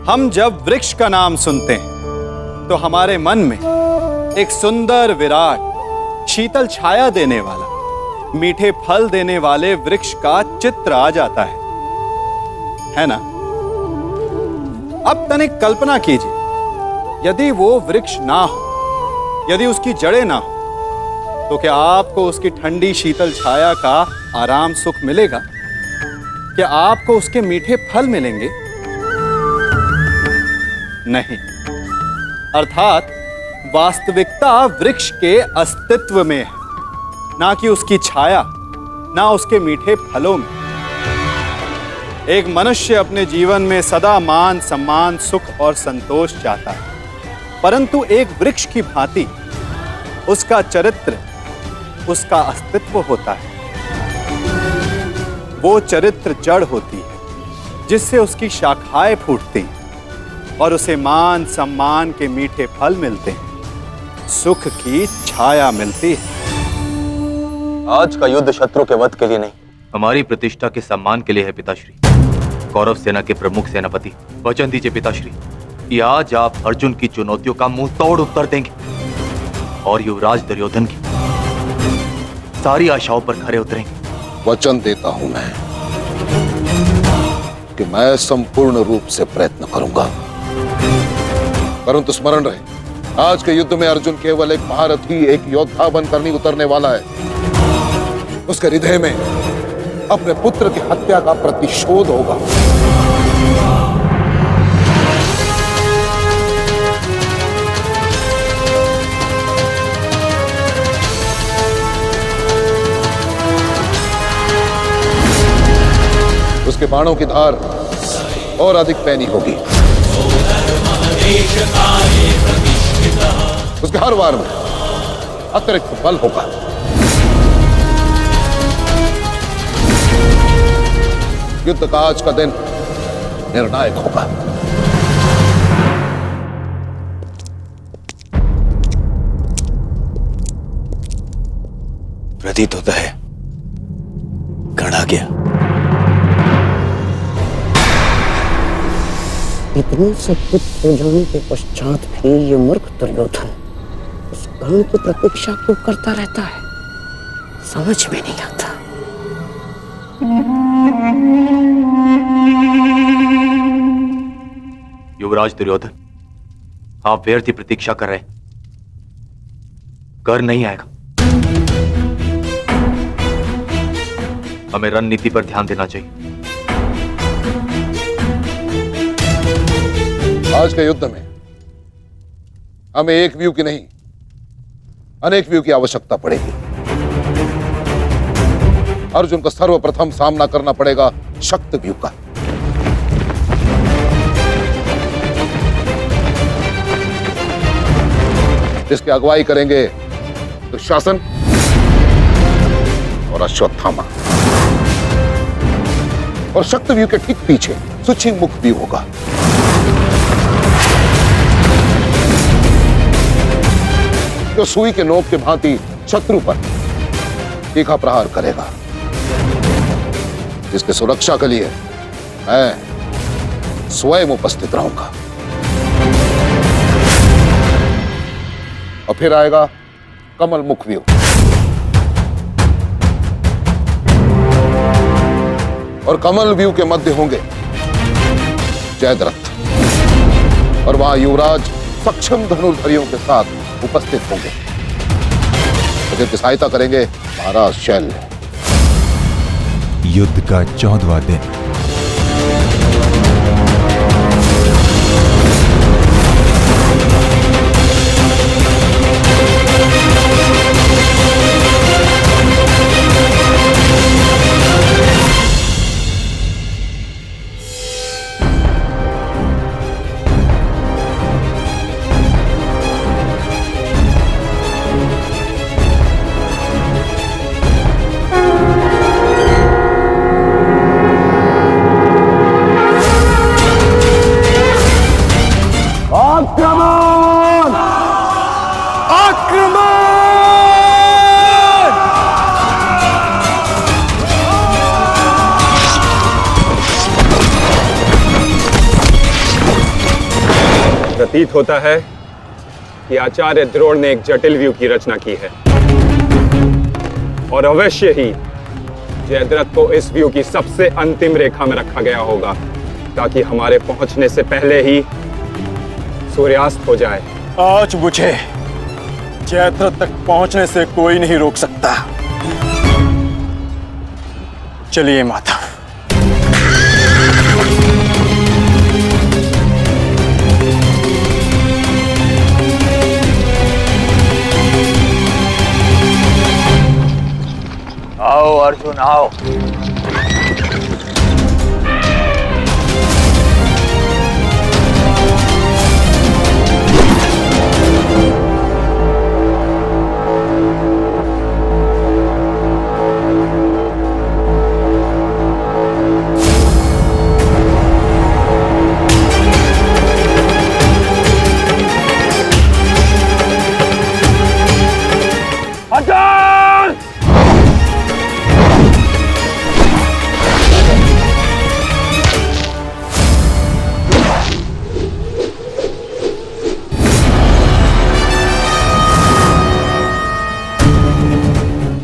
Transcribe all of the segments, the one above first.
हम जब वृक्ष का नाम सुनते हैं तो हमारे मन में एक सुंदर, विराट, शीतल छाया देने वाला, मीठे फल देने वाले वृक्ष का चित्र आ जाता है ना? अब तनिक कल्पना कीजिए, यदि वो वृक्ष ना हो, यदि उसकी जड़ें ना हो, तो क्या आपको उसकी ठंडी शीतल छाया का आराम सुख मिलेगा? क्या आपको उसके मीठे फल मिलेंगे? नहीं। अर्थात वास्तविकता वृक्ष के अस्तित्व में है, ना कि उसकी छाया, ना उसके मीठे फलों में। एक मनुष्य अपने जीवन में सदा मान, सम्मान, सुख और संतोष चाहता है, परंतु एक वृक्ष की भांति उसका चरित्र, उसका अस्तित्व होता है। वो चरित्र जड़ होती है जिससे उसकी शाखाएं फूटती हैं और उसे मान, सम्मान के मीठे फल मिलते हैं, सुख की छाया मिलती है। आज का युद्ध शत्रु के वध के लिए नहीं, हमारी प्रतिष्ठा के सम्मान के लिए है पिताश्री। कौरव सेना के प्रमुख सेनापति, वचन दीजिए पिताश्री कि आज आप अर्जुन की चुनौतियों का मुंह तोड़ उत्तर देंगे और युवराज दुर्योधन की सारी आशाओं पर खरे उतरेंगे। वचन देता हूं मैं कि मैं संपूर्ण रूप से प्रयत्न करूंगा, परंतु स्मरण रहे, आज के युद्ध में अर्जुन केवल एक महारथी, एक योद्धा बनकर नहीं उतरने वाला है। उसके हृदय में अपने पुत्र की हत्या का प्रतिशोध होगा। उसके बाणों की धार और अधिक पैनी होगी। उसके हर वार में अतिरिक्त बल होगा। युद्ध का आज का दिन निर्णायक होगा। प्रतीत होता है गढ़ आ गया। इतने सब कुछ हो जाने के पश्चात भी ये मूर्ख दुर्योधन उस गण की प्रतीक्षा क्यों करता रहता है, समझ में नहीं आता। युवराज दुर्योधन, आप व्यर्थ ही प्रतीक्षा कर रहे हैं। कर नहीं आएगा। हमें रणनीति पर ध्यान देना चाहिए। आज के युद्ध में हमें एक व्यू की नहीं, अनेक व्यू की आवश्यकता पड़ेगी। अर्जुन को सर्वप्रथम सामना करना पड़ेगा शक्ति व्यू का। इसकी अगुवाई करेंगे दुशासन और अश्वत्थामा, और शक्ति व्यू के ठीक पीछे सुचिंग मुख व्यू होगा। जो सुई के नोक के भांति शत्रु पर तीखा प्रहार करेगा, जिसकी सुरक्षा के लिए मैं स्वयं उपस्थित रहूंगा। और फिर आएगा कमल मुख व्यू, और कमल व्यू के मध्य होंगे जयद्रथ, और वहां युवराज सक्षम धनुर्धरियों के साथ उपस्थित होंगे, जिनकी सहायता करेंगे महाराज शैल्य। युद्ध का 14वां दिन। प्रतीत होता है कि आचार्य द्रोण ने एक जटिल व्यू की रचना की है और अवश्य ही जयद्रथ को इस व्यू की सबसे अंतिम रेखा में रखा गया होगा ताकि हमारे पहुंचने से पहले ही सूर्यास्त हो जाए। आज मुझे जयद्रथ तक पहुंचने से कोई नहीं रोक सकता। चलिए माता। आओ अर्जुन आओ।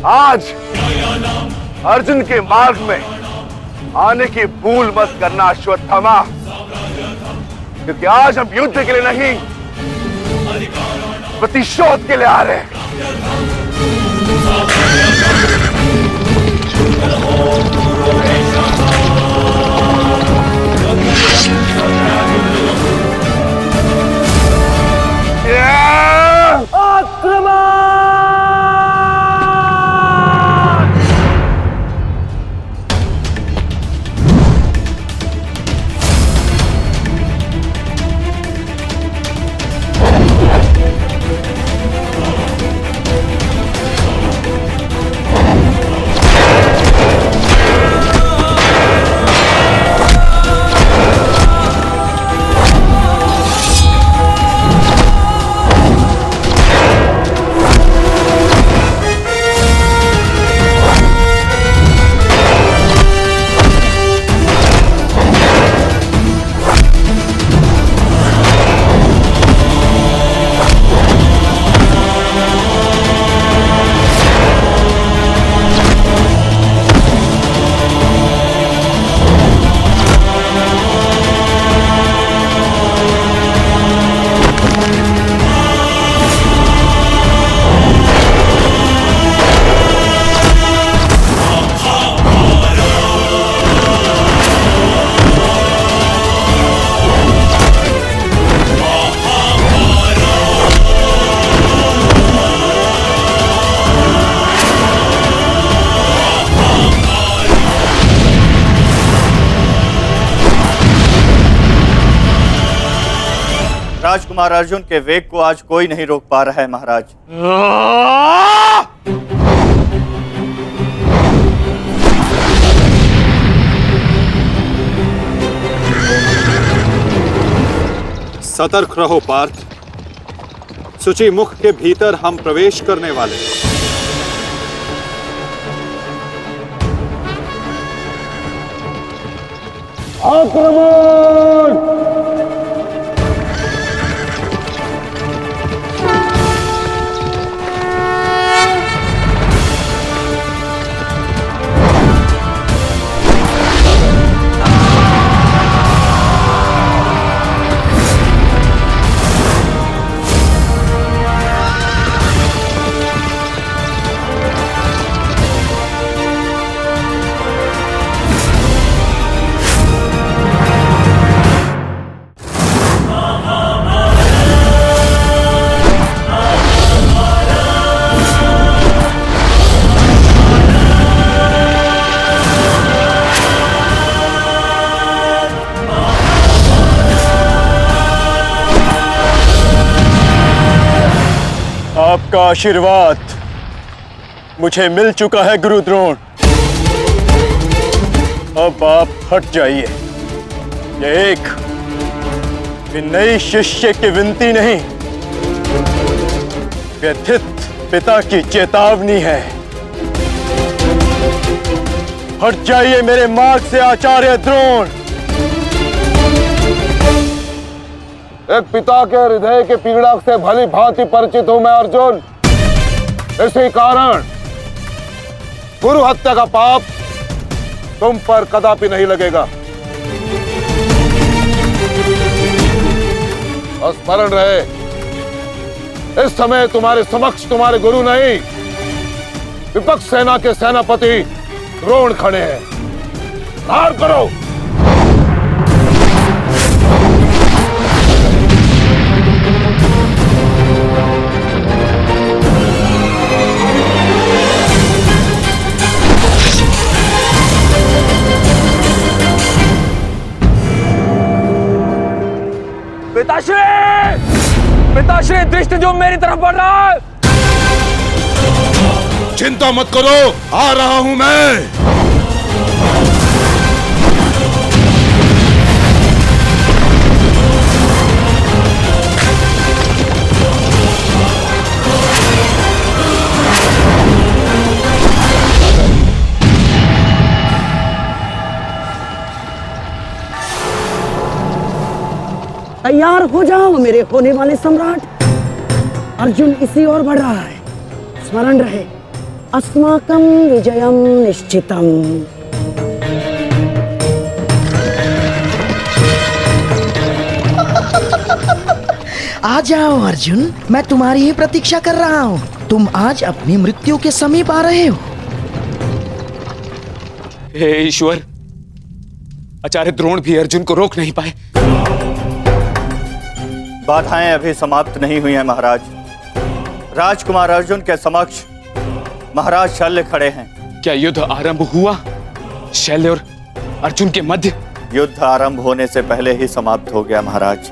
आज अर्जुन के मार्ग में आने की भूल मत करना अश्वत्थामा, क्योंकि आज हम युद्ध के लिए नहीं प्रतिशोध के लिए आ रहे हैं। राजकुमार अर्जुन के वेग को आज कोई नहीं रोक पा रहा है महाराज। सतर्क रहो पार्थ, सूची मुख के भीतर हम प्रवेश करने वाले हैं। आपका आशीर्वाद मुझे मिल चुका है गुरु द्रोण। अब आप हट जाइए। ये एक नई शिष्य की विनती नहीं, व्यथित पिता की चेतावनी है। हट जाइए मेरे मार्ग से आचार्य द्रोण। एक पिता के हृदय के पीड़ा से भली भांति परिचित हूं मैं अर्जुन। इसी कारण गुरु हत्या का पाप तुम पर कदापि नहीं लगेगा। और स्मरण रहे, इस समय तुम्हारे समक्ष तुम्हारे गुरु नहीं, विपक्ष सेना के सेनापति द्रोण खड़े हैं। धार करो। पिताश्री दृष्टि जो मेरी तरफ बढ़ रहा है। चिंता मत करो, आ रहा हूं मैं। तैयार हो जाओ मेरे होने वाले सम्राट। अर्जुन इसी ओर बढ़ रहा है। स्मरण रहे, अस्माकं विजयम निश्चितम। आ जाओ अर्जुन, मैं तुम्हारी ही प्रतीक्षा कर रहा हूँ। तुम आज अपनी मृत्यु के समीप आ रहे हो। हे ईश्वर, आचार्य द्रोण भी अर्जुन को रोक नहीं पाए। बाधाएं अभी समाप्त नहीं हुई हैं महाराज। राजकुमार अर्जुन के समक्ष महाराज शल्य खड़े हैं। क्या युद्ध आरंभ हुआ शल्य और अर्जुन के मध्य? युद्ध आरंभ होने से पहले ही समाप्त हो गया महाराज।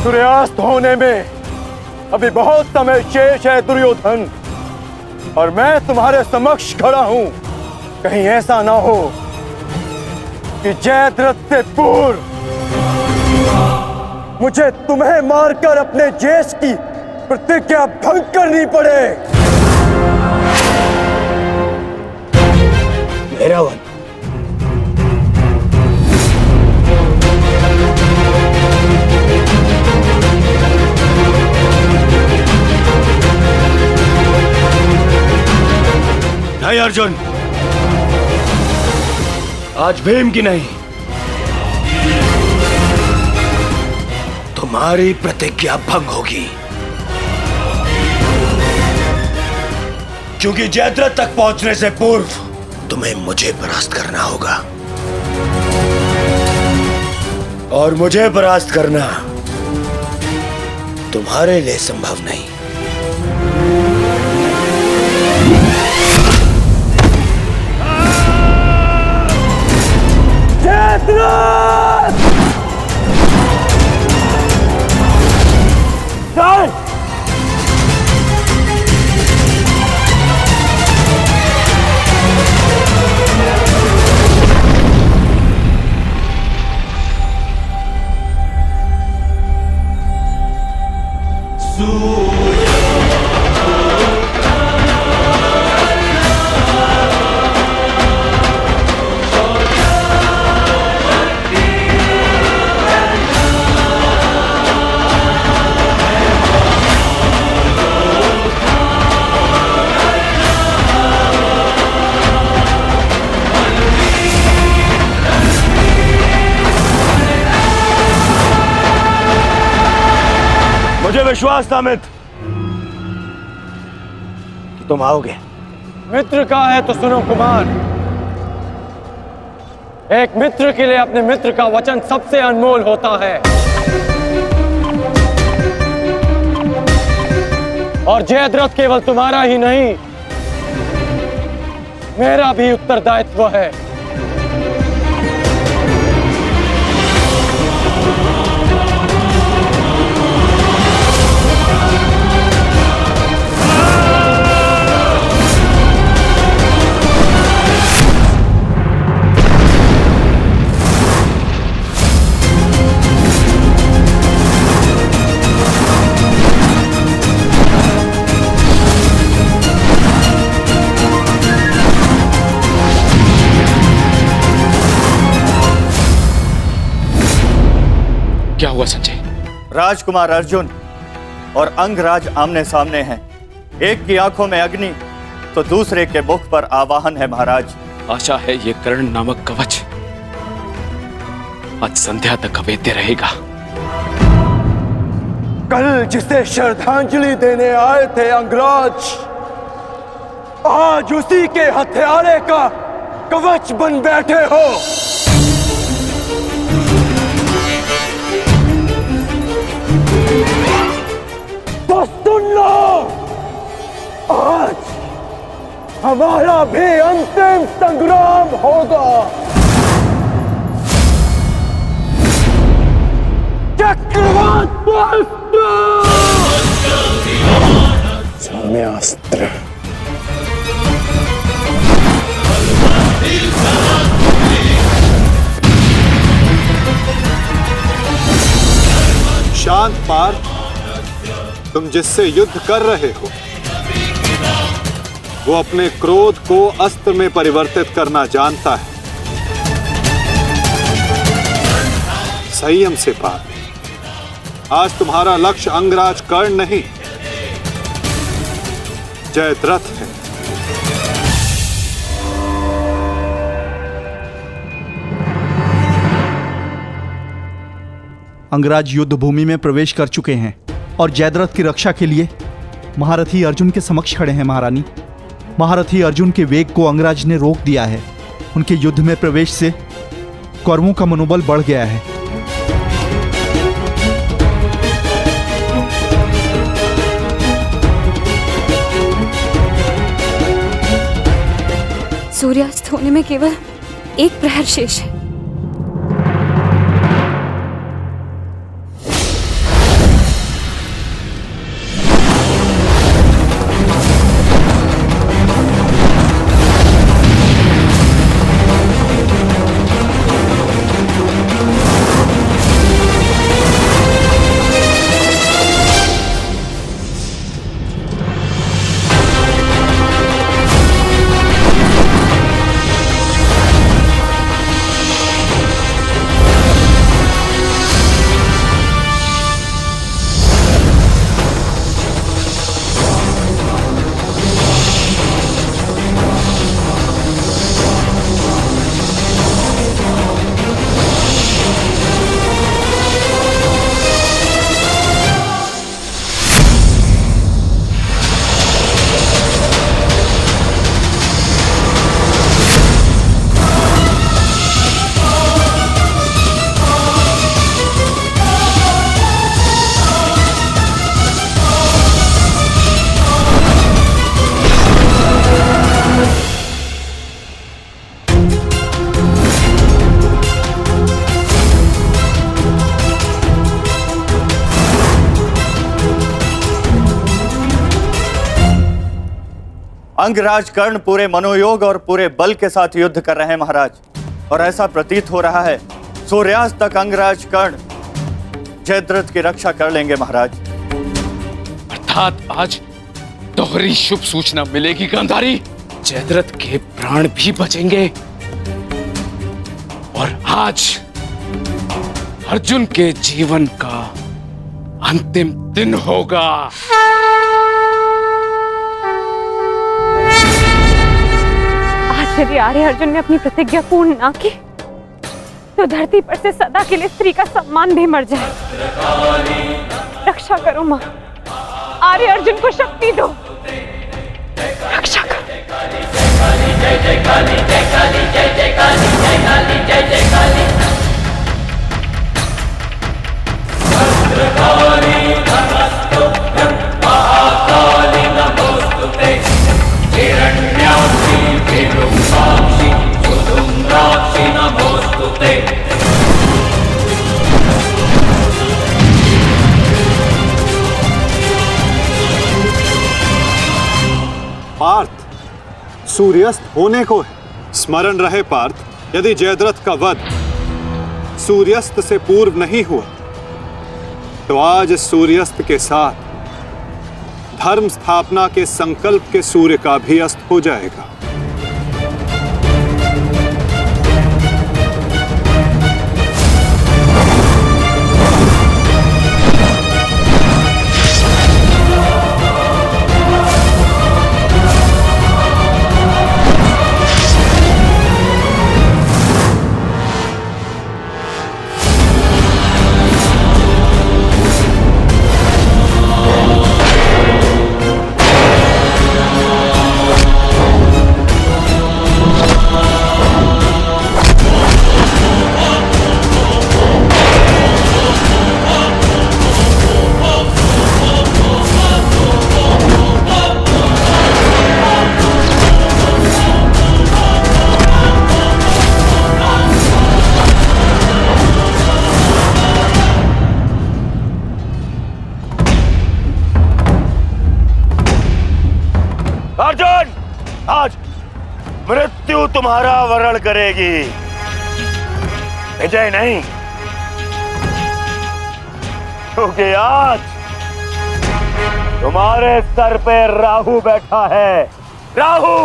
सूर्यास्त होने में अभी बहुत समय शेष है दुर्योधन, और मैं तुम्हारे समक्ष खड़ा हूं। कहीं ऐसा ना हो कि जयद्रथ से पूर्व मुझे तुम्हें मारकर अपने जेश की प्रतिज्ञा भंग करनी पड़े। मेरावन, नहीं अर्जुन, आज भीम की नहीं, तुम्हारी प्रतिज्ञा भंग होगी, क्योंकि जयद्रथ तक पहुंचने से पूर्व तुम्हें मुझे परास्त करना होगा, और मुझे परास्त करना तुम्हारे लिए संभव नहीं। मुझे विश्वास था मित्र कि तुम आओगे। मित्र का है तो सुनो कुमार, एक मित्र के लिए अपने मित्र का वचन सबसे अनमोल होता है, और जयद्रथ केवल तुम्हारा ही नहीं, मेरा भी उत्तरदायित्व है। हुआ संजय? राजकुमार अर्जुन और अंगराज आमने सामने हैं। एक की आंखों में अग्नि तो दूसरे के मुख पर आवाहन है महाराज। आशा है ये कर्ण नामक कवच आज संध्या तक अवेद्य रहेगा। कल जिसे श्रद्धांजलि देने आए थे अंगराज, आज उसी के हत्यारे का कवच बन बैठे हो। तो सुन लो, आज हमारा भी अंतिम संग्राम होगा। चक्रवात सौम्यास्त्र। शांत पार्थ, तुम जिससे युद्ध कर रहे हो वो अपने क्रोध को अस्त्र में परिवर्तित करना जानता है। संयम से पार्थ, आज तुम्हारा लक्ष्य अंगराज कर्ण नहीं, जयद्रथ है। अंगराज युद्ध भूमि में प्रवेश कर चुके हैं और जयद्रथ की रक्षा के लिए महारथी अर्जुन के समक्ष खड़े हैं। महारानी, महारथी अर्जुन के वेग को अंगराज ने रोक दिया है। उनके युद्ध में प्रवेश से कौरवों का मनोबल बढ़ गया है। सूर्यास्त होने में केवल एक प्रहर शेष है। अंगराज कर्ण पूरे मनोयोग और पूरे बल के साथ युद्ध कर रहे हैं महाराज, और ऐसा प्रतीत हो रहा है सूर्यास्त तक अंगराज कर्ण जयद्रथ की रक्षा कर लेंगे महाराज। अर्थात आज दोहरी शुभ सूचना मिलेगी गांधारी। जयद्रथ के प्राण भी बचेंगे और आज अर्जुन के जीवन का अंतिम दिन होगा। यदि आर्य अर्जुन ने अपनी प्रतिज्ञा पूर्ण ना की तो धरती पर से सदा के लिए स्त्री का सम्मान भी मर जाए। रक्षा करो मां, आर्य अर्जुन को शक्ति दो, रक्षा करो। जय जय काली, जय काली, जय जय काली, जय काली, जय जय काली। भद्रकाली नमस्तुभ्यं महाकाली नमोस्तुते। हिरण्याक्षी विरूपाक्षी सुधूम्राक्षी नमोस्तुते। पार्थ, सूर्यास्त होने को है। स्मरण रहे पार्थ, यदि जयद्रथ का वध सूर्यास्त से पूर्व नहीं हुआ तो आज सूर्यास्त के साथ धर्म स्थापना के संकल्प के सूर्य का भी अस्त हो जाएगा। मृत्यु तुम्हारा वरण करेगी, विजय नहीं। क्योंकि आज तुम्हारे सर पे राहु बैठा है। राहु!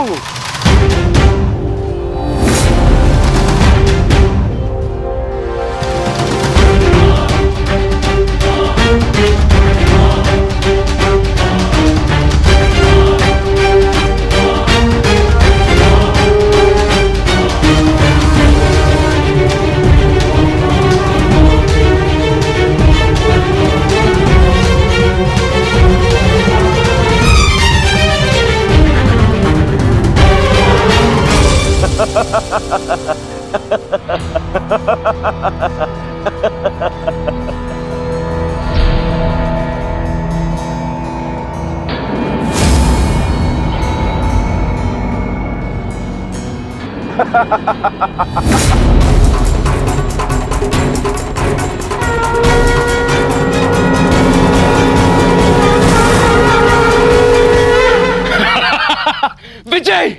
विजय!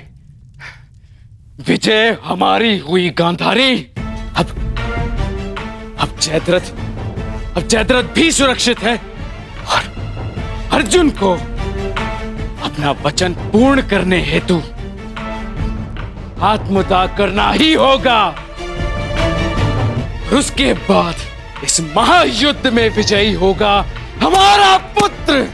विजय हमारी हुई गांधारी। अब जयद्रथ भी सुरक्षित है और अर्जुन को अपना वचन पूर्ण करने हेतु आत्मदाह करना ही होगा। उसके बाद इस महायुद्ध में विजयी होगा हमारा पुत्र।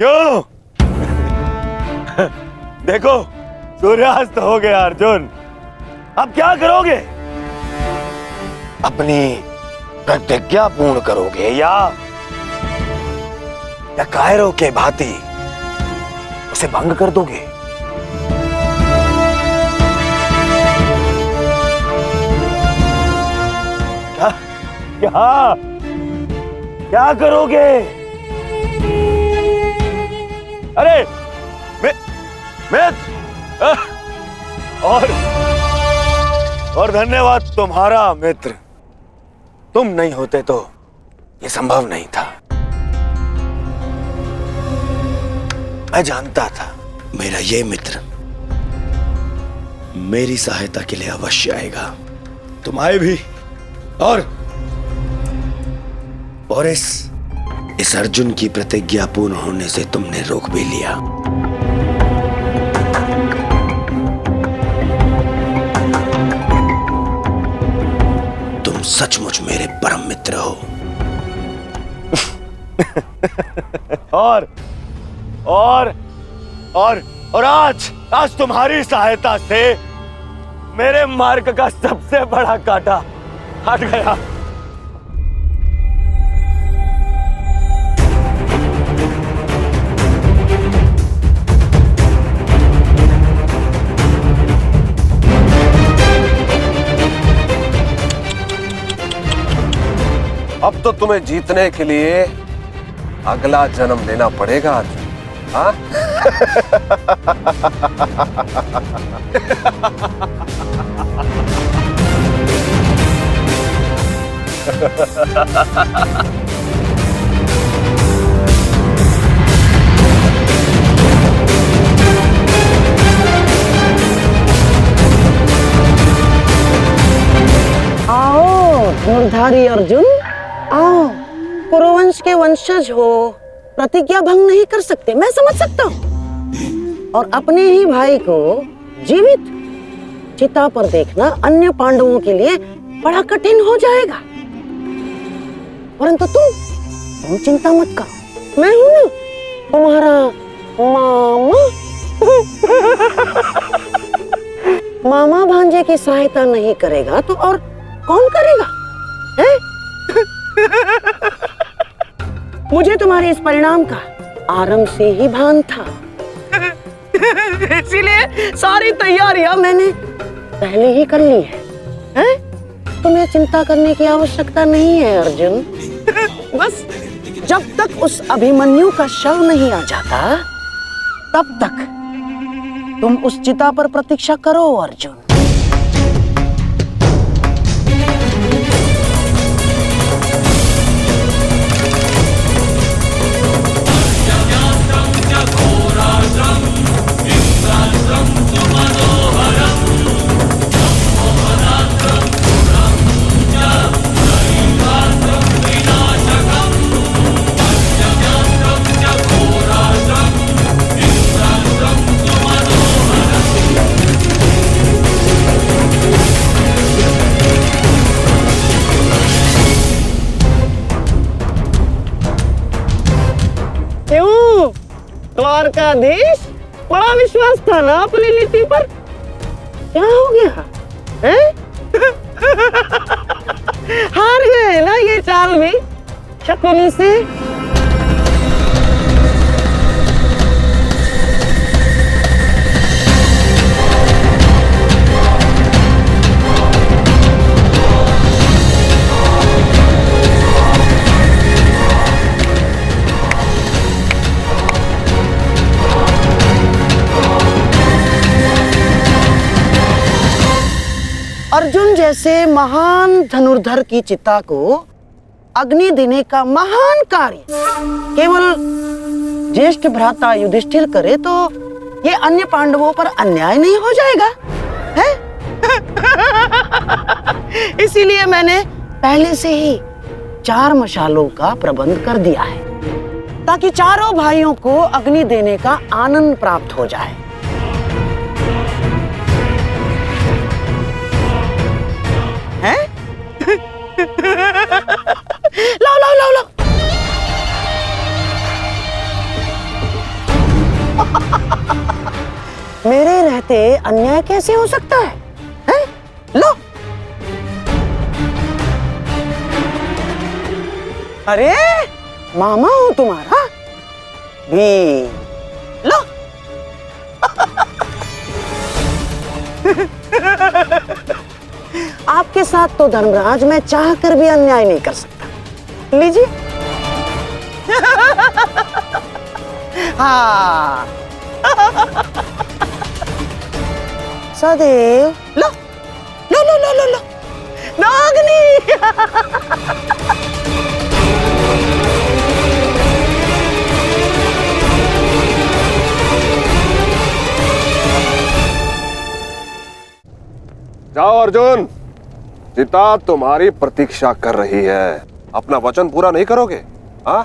क्यों? देखो, सूर्यास्त हो गया अर्जुन। अब क्या करोगे? अपनी प्रतिज्ञा पूर्ण करोगे या कायरों के भांति उसे भंग कर दोगे? क्या करोगे? अरे मित्र, और धन्यवाद तुम्हारा मित्र। तुम नहीं होते तो ये संभव नहीं था। मैं जानता था मेरा ये मित्र मेरी सहायता के लिए अवश्य आएगा। तुम आए भी और इस अर्जुन की प्रतिज्ञा पूर्ण होने से तुमने रोक भी लिया। तुम सचमुच मेरे परम मित्र हो। और आज तुम्हारी सहायता से मेरे मार्ग का सबसे बड़ा कांटा हट गया। अब तो तुम्हें जीतने के लिए अगला जन्म लेना पड़ेगा अर्जुन। हाँ? आओ धनुर्धारी अर्जुन, आओ। कुरुवंश के वंशज हो, प्रतिज्ञा भंग नहीं कर सकते, मैं समझ सकता हूँ। और अपने ही भाई को जीवित चिता पर देखना अन्य पांडवों के लिए बड़ा कठिन हो जाएगा। परंतु तुम चिंता मत करो, मैं हूं ना तुम्हारा मामा। मामा भांजे की सहायता नहीं करेगा तो और कौन करेगा? है? मुझे तुम्हारे इस परिणाम का आरंभ से ही भान था। इसीलिए सारी तैयारियां मैंने पहले ही कर ली है? तुम्हें चिंता करने की आवश्यकता नहीं है अर्जुन। बस जब तक उस अभिमन्यु का शव नहीं आ जाता तब तक तुम उस चिता पर प्रतीक्षा करो अर्जुन। द्वारकाधीश, बड़ा विश्वास था ना अपनी नीति पर, क्या हो गया है? हार गए ना ये चाल भी शकुनी से। अर्जुन जैसे महान धनुर्धर की चिता को अग्नि देने का महान कार्य केवल ज्येष्ठ भ्राता युधिष्ठिर करे तो ये अन्य पांडवों पर अन्याय नहीं हो जाएगा है? इसीलिए मैंने पहले से ही 4 मशालों का प्रबंध कर दिया है ताकि चारों भाइयों को अग्नि देने का आनंद प्राप्त हो जाए। हैं? लाओ लाओ लाओ लाओ। मेरे रहते अन्याय कैसे हो सकता है? हैं? लो। अरे मामा हूं तुम्हारा भी, लो। आपके साथ तो धर्मराज मैं चाह कर भी अन्याय नहीं कर सकता। लीजिए। हाँ। सदैव लो लो लो लो लो लो नागनी। जाओ अर्जुन, चिता तुम्हारी प्रतीक्षा कर रही है। अपना वचन पूरा नहीं करोगे? हाँ?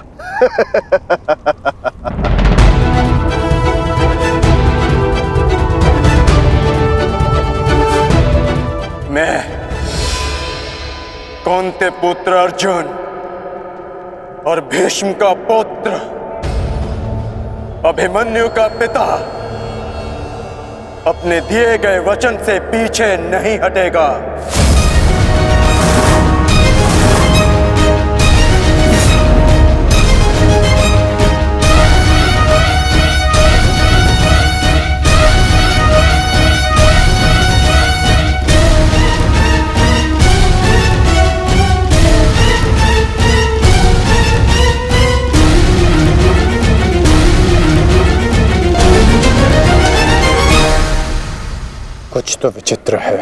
मैं कौंते पुत्र अर्जुन और भीष्म का पुत्र अभिमन्यु का पिता अपने दिए गए वचन से पीछे नहीं हटेगा। कुछ तो विचित्र है।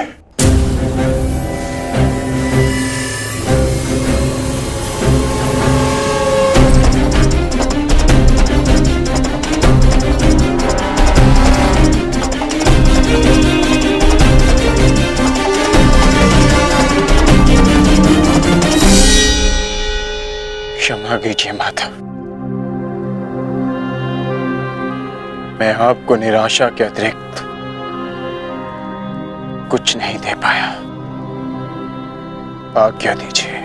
क्षमा कीजिए माता, मैं आपको निराशा के अतिरिक्त कुछ नहीं दे पाया। आज्ञा दीजिए।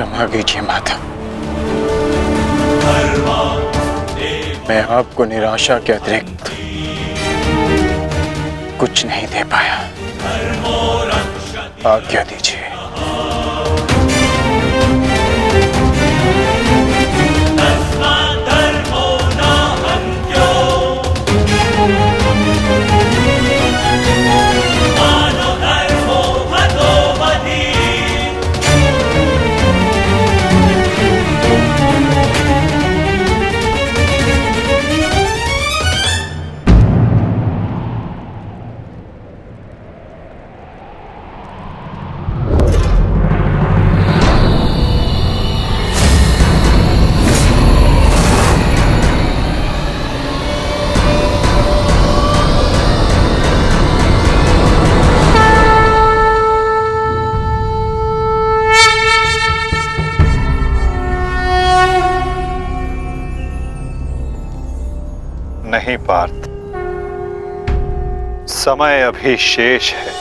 क्षमा कीजिए माता, मैं आपको निराशा के अतिरिक्त कुछ नहीं दे पाया। आज्ञा दीजिए। नहीं पार्थ, समय अभी शेष है।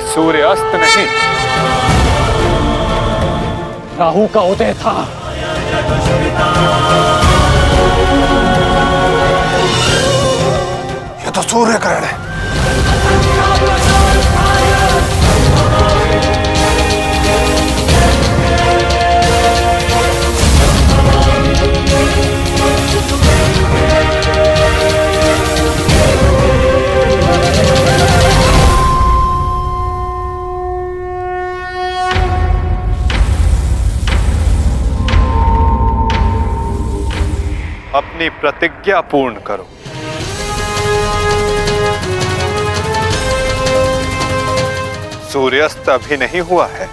सूर्य अस्त नहीं, राहु का उदय था। ये तो सूर्य ग्रहण है। अपनी प्रतिज्ञा पूर्ण करो। सूर्यास्त अभी नहीं हुआ है।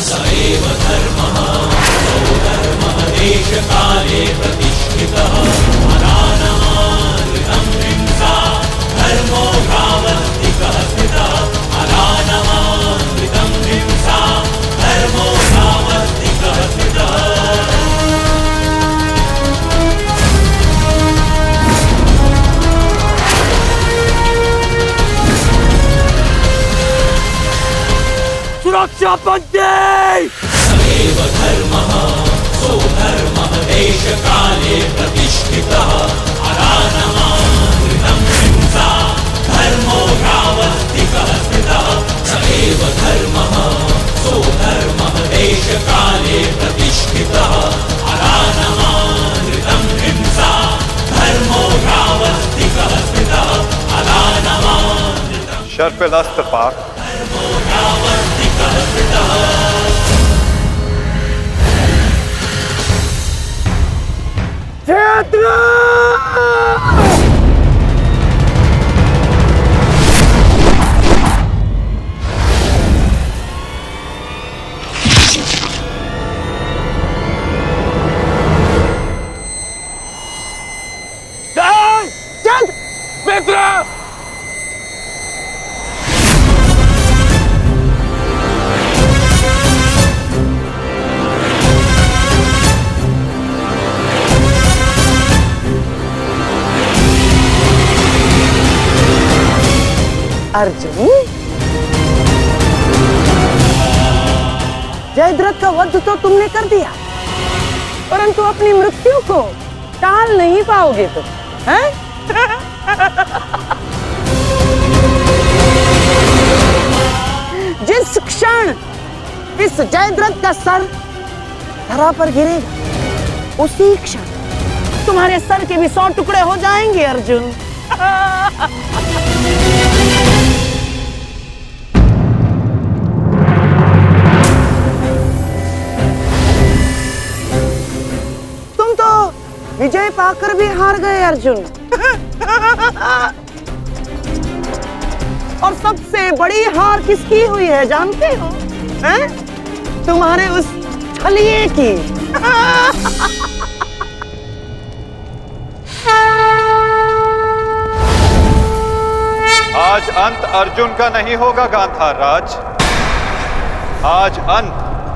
सएव धर्मः सौधर्मः देशकाले प्रतिष्ठितः अनानमानृतं हिंसा धर्मो भावस्तिकः स्थितः अनानमानृतं हिंसा धर्मो भावस्तिकः स्थितः। सुरक्षा पंक्ति। सएव धर्मः सोधर्मः देशकाले प्रतिष्ठितः अनानमानृतं हिंसा धर्मो भावस्तिकः स्थितः। सएव धर्मः सोधर्मः देशकाले प्रतिष्ठितः अनानमानृतं हिंसा धर्मो भावस्तिकः स्थितः अनानमानृतं शर्पिलास्त्र पार्थ। मित्र अर्जुन, जयद्रथ का वध तो तुमने कर दिया, परंतु अपनी मृत्यु को टाल नहीं पाओगे तुम, हैं? जिस क्षण इस जयद्रथ का सर धरा पर गिरेगा, उसी क्षण तुम्हारे सर के भी 100 टुकड़े हो जाएंगे अर्जुन। पाकर भी हार गए अर्जुन। और सबसे बड़ी हार किसकी हुई है जानते हो? हैं? तुम्हारे उस छलिए की। आज अंत अर्जुन का नहीं होगा गांधार राज, आज अंत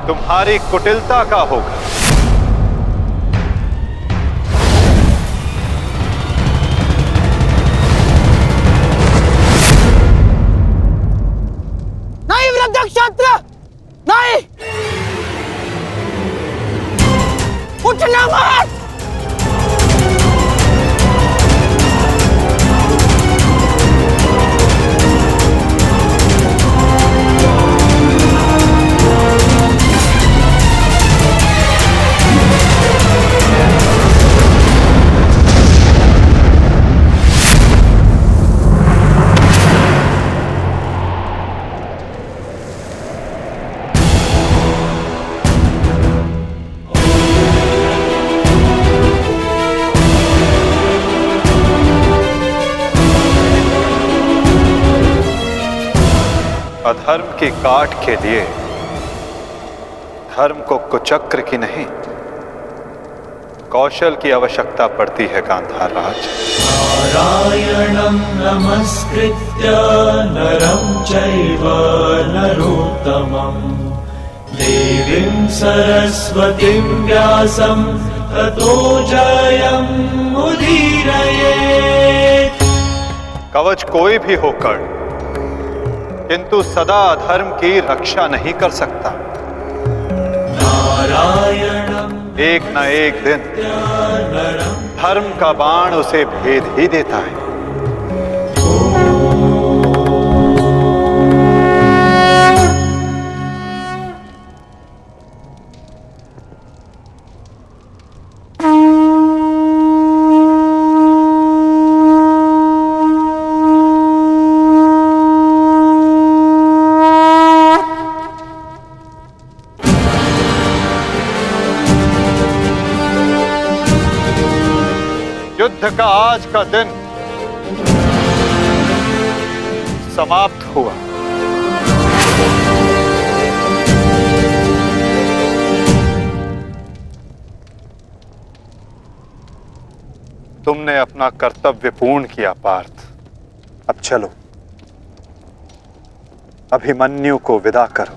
तुम्हारी कुटिलता का होगा। नहीं वृद्धक्षत्र, नहीं, उठना मत। अधर्म की काट के लिए धर्म को कुचक्र की नहीं कौशल की आवश्यकता पड़ती है गांधार राज। नारायणं नमस्कृत्य नरं चैव नरोत्तमं देवीं सरस्वतीं व्यासं ततो जयं मुदीरयेत्। कवच कोई भी होकर किंतु सदा अधर्म की रक्षा नहीं कर सकता। नारायणं एक न एक दिन धर्म का बाण उसे भेद ही देता है। युद्ध का आज का दिन समाप्त हुआ। तुमने अपना कर्तव्य पूर्ण किया पार्थ। अब चलो, अभिमन्यु को विदा करो।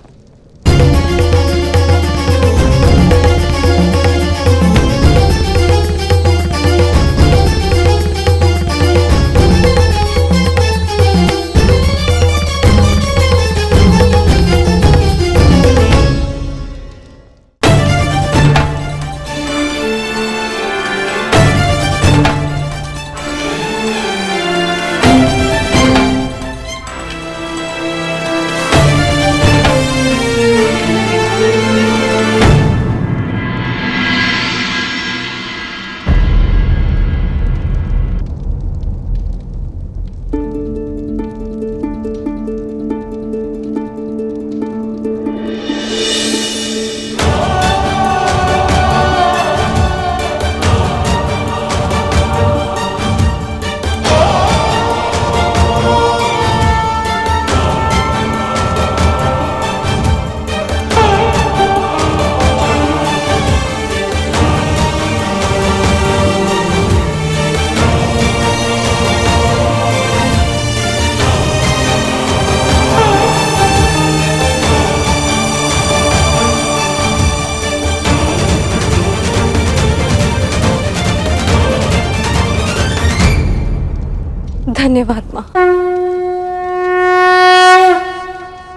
धन्यवाद माँ।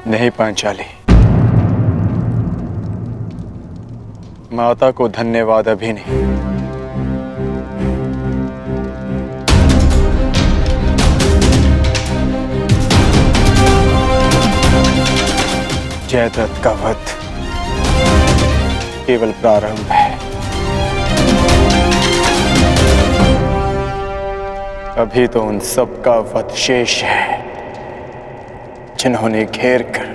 नहीं पांचाली, माता को धन्यवाद अभी नहीं। जयद्रथ का वध केवल प्रारंभ है। अभी तो उन सब का वध शेष है जिन्होंने घेर कर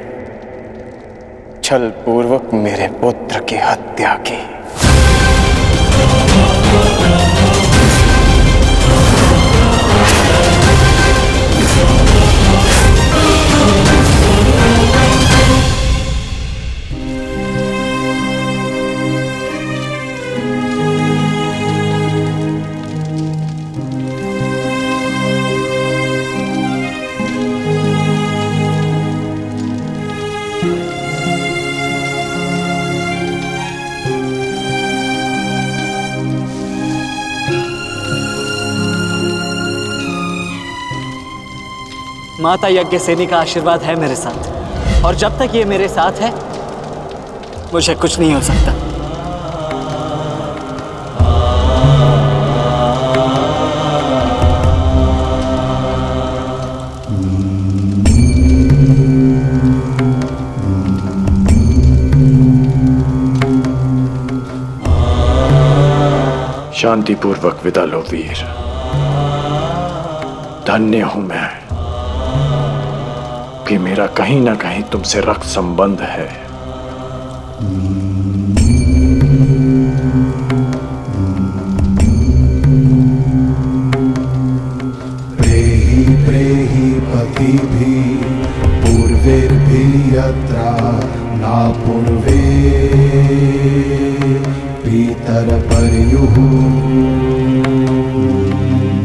छल पूर्वक मेरे पुत्र की हत्या की। माता यज्ञसेनी का आशीर्वाद है मेरे साथ, और जब तक ये मेरे साथ है मुझे कुछ नहीं हो सकता। शांतिपूर्वक विदा लो वीर। धन्य हूं मैं कि मेरा कहीं ना कहीं तुमसे रक्त संबंध है। प्रेहि प्रेहि पतिभिः पूर्वैर्भिः यत्रा न पूर्वे पितरपर्युः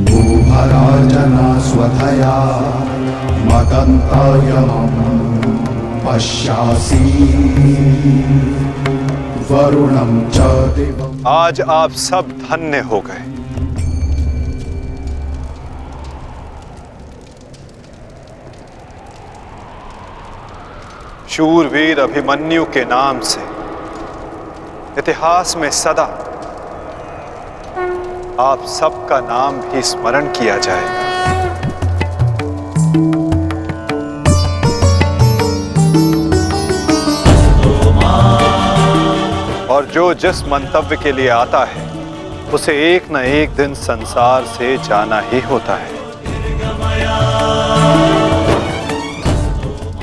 भूभरार्जना स्वधया मदन्तायमं पश्यासि वरुणं च दिवम्। आज आप सब धन्य हो गए। शूरवीर अभिमन्यु के नाम से इतिहास में सदा आप सबका नाम भी स्मरण किया जाएगा। और जो जिस मंतव्य के लिए आता है उसे एक न एक दिन संसार से जाना ही होता है,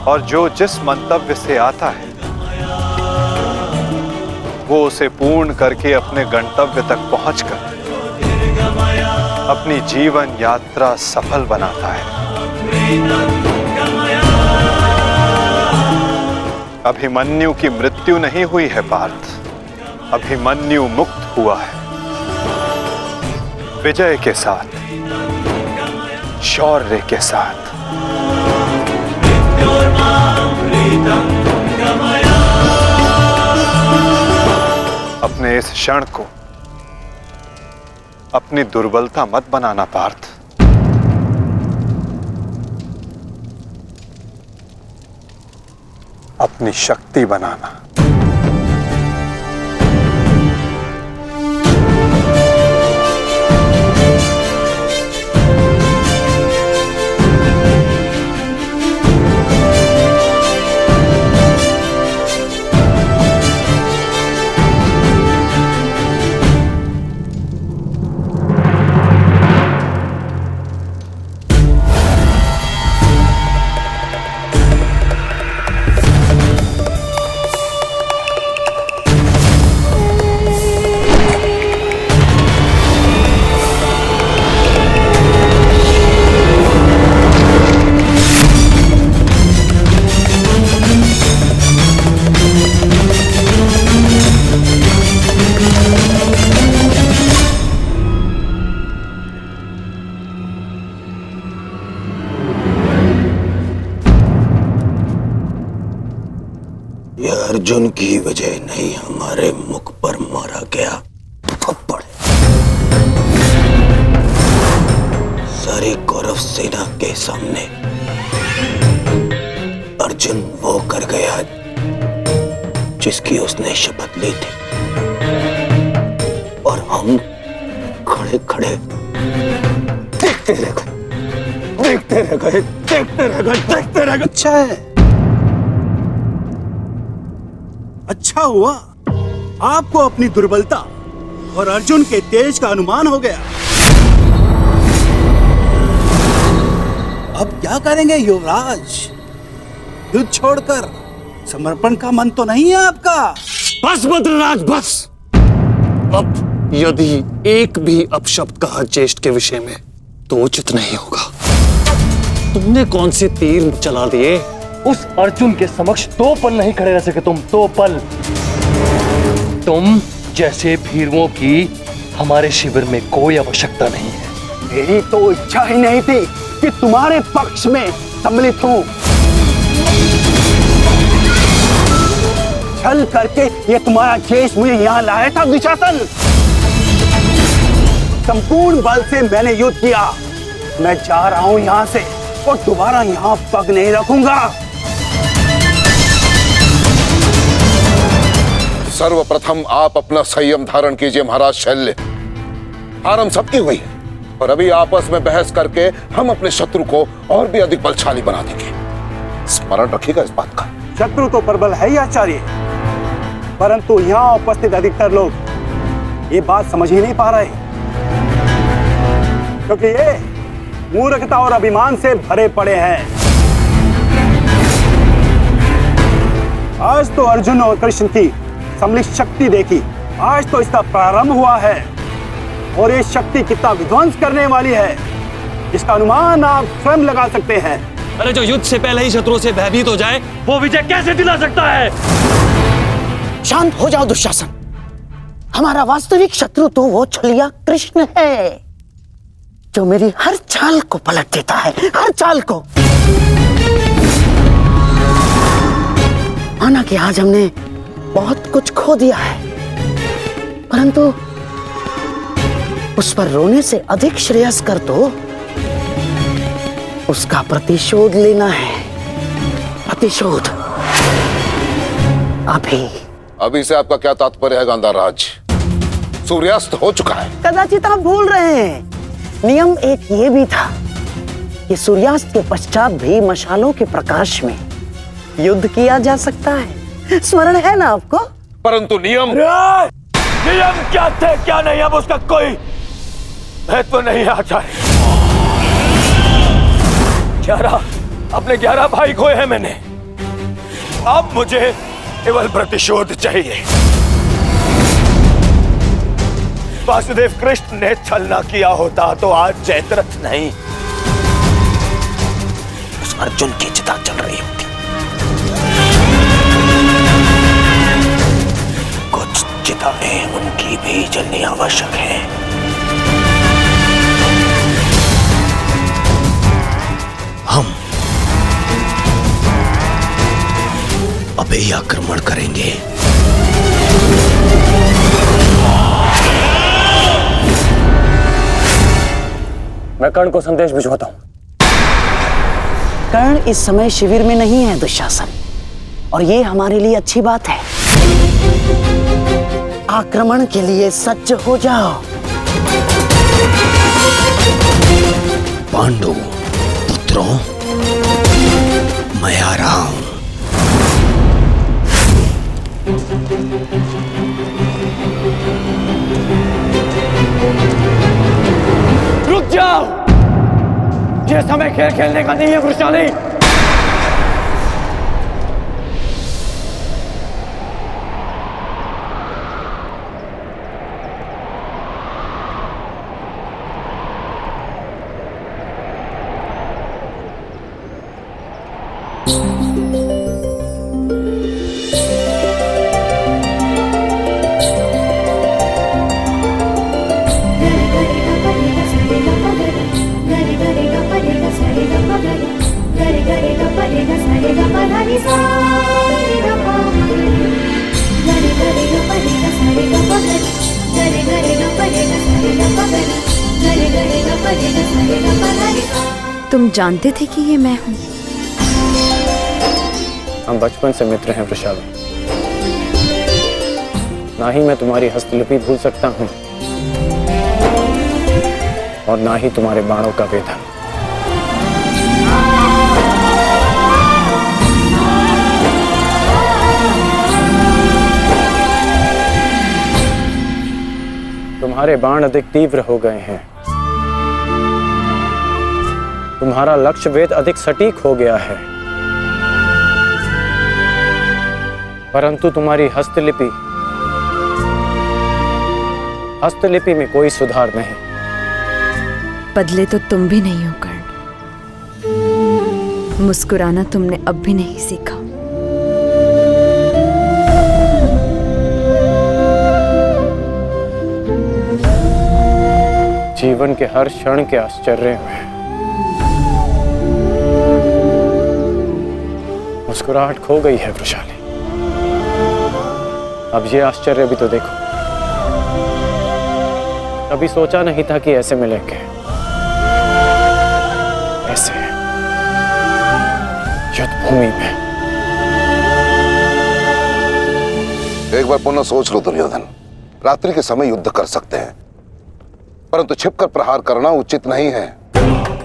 और जो जिस मंतव्य से आता है वो उसे पूर्ण करके अपने गंतव्य तक पहुंचकर अपनी जीवन यात्रा सफल बनाता है। अभिमन्यु की मृत्यु नहीं हुई है पार्थ, अभिमन्यु मुक्त हुआ है विजय के साथ, शौर्य के साथ। अपने इस क्षण को अपनी दुर्बलता मत बनाना पार्थ। अपनी शक्ति बनाना। अर्जुन की वजह नहीं, हमारे मुख पर मारा गया थप्पड़। सारी कौरव सेना के सामने अर्जुन वो कर गया जिसकी उसने शपथ ली थी, और हम खड़े खड़े देखते रह गए, देखते रह गए, देखते रह गए, देखते रह गए। अच्छा है, अच्छा हुआ आपको अपनी दुर्बलता और अर्जुन के तेज का अनुमान हो गया। अब क्या करेंगे युवराज? युद्ध छोड़कर समर्पण का मन तो नहीं है आपका? बस बद्रराज बस। अब यदि एक भी अपशब्द कहा ज्येष्ठ के विषय में तो उचित नहीं होगा। तुमने कौन से तीर चला दिए? उस अर्जुन के समक्ष 2 पल नहीं खड़े रह सके तुम, 2 पल। तुम जैसे भीरुओं की हमारे शिविर में कोई आवश्यकता नहीं है। मेरी तो इच्छा ही नहीं थी कि तुम्हारे पक्ष में सम्मिलित हूं। छल करके ये तुम्हारा ज्येष्ठ मुझे यहाँ लाया था दुशासन। संपूर्ण बल से मैंने युद्ध किया। मैं जा रहा हूं यहाँ से, और दोबारा यहाँ पग नहीं रखूंगा। सर्वप्रथम आप अपना संयम धारण कीजिए महाराज शल्य। हार हम सबकी हुई है, और अभी आपस में बहस करके हम अपने शत्रु को और भी अधिक बलशाली बना देंगे। स्मरण रखिएगा इस बात का। शत्रु तो प्रबल है ही आचार्य, परंतु यहाँ उपस्थित अधिकतर लोग ये बात समझ ही नहीं पा रहे, क्योंकि ये मूर्खता और अभिमान से भरे पड़े हैं। आज तो अर्जुन और कृष्ण की सम्मिलित शक्ति देखी, आज तो इसका प्रारंभ हुआ है, और ये शक्ति कितना विध्वंस करने वाली है इसका अनुमान आप स्वयं लगा सकते हैं। अरे जो युद्ध से पहले ही शत्रु से भयभीत हो जाए, वो विजय कैसे दिला सकता है? शांत हो जाओ दुशासन। हमारा वास्तविक शत्रु तो वो छलिया कृष्ण है, जो मेरी हर चाल को पलट देता है, हर चाल को। माना कि आज हमने बहुत कुछ खो दिया है, परंतु उस पर रोने से अधिक श्रेयस्कर तो उसका प्रतिशोध लेना है। प्रतिशोध अभी से आपका क्या तात्पर्य है गांधार राज? सूर्यास्त हो चुका है। कदाचित आप भूल रहे हैं, नियम एक ये भी था कि सूर्यास्त के पश्चात भी मशालों के प्रकाश में युद्ध किया जा सकता है। स्मरण है ना आपको? परंतु नियम क्या थे क्या नहीं, अब उसका कोई महत्व नहीं आचार्य। 11 भाई खोए हैं मैंने, अब मुझे केवल प्रतिशोध चाहिए। वासुदेव कृष्ण ने छलना किया होता तो आज जयद्रथ नहीं, उस अर्जुन की चिता चल रही होती। कुछ चिताएं उनकी भी जलनी आवश्यक है। हम अभी आक्रमण करेंगे। मैं कर्ण को संदेश भिजवाता हूं। कर्ण इस समय शिविर में नहीं है दुशासन, और ये हमारे लिए अच्छी बात है। आक्रमण के लिए सज्ज हो जाओ। पांडु पुत्रों, मैं आ रहा हूं। रुक जाओ, ये समय खेल खेलने का नहीं है वृषाली। तुम जानते थे कि ये मैं हूँ? हम बचपन से मित्र हैं वृषाली। ना ही मैं तुम्हारी हस्तलिपि भूल सकता हूँ और ना ही तुम्हारे बाणों का वेधन। तुम्हारे बाण अधिक तीव्र हो गए हैं, तुम्हारा लक्ष्य वेद अधिक सटीक हो गया है, परंतु तुम्हारी हस्तलिपि में कोई सुधार नहीं। बदले तो तुम भी नहीं हो कर्ण। मुस्कुराना तुमने अब भी नहीं सीखा। जीवन के हर क्षण के आश्चर्य में मुस्कुराहट खो गई है वृषाली। अब ये आश्चर्य भी तो देखो। कभी सोचा नहीं था कि ऐसे मिलेंगे, ऐसे युद्ध भूमि में। एक बार पुनः सोच लो दुर्योधन, रात्रि के समय युद्ध कर सकते हैं, परंतु छिपकर प्रहार करना उचित नहीं है।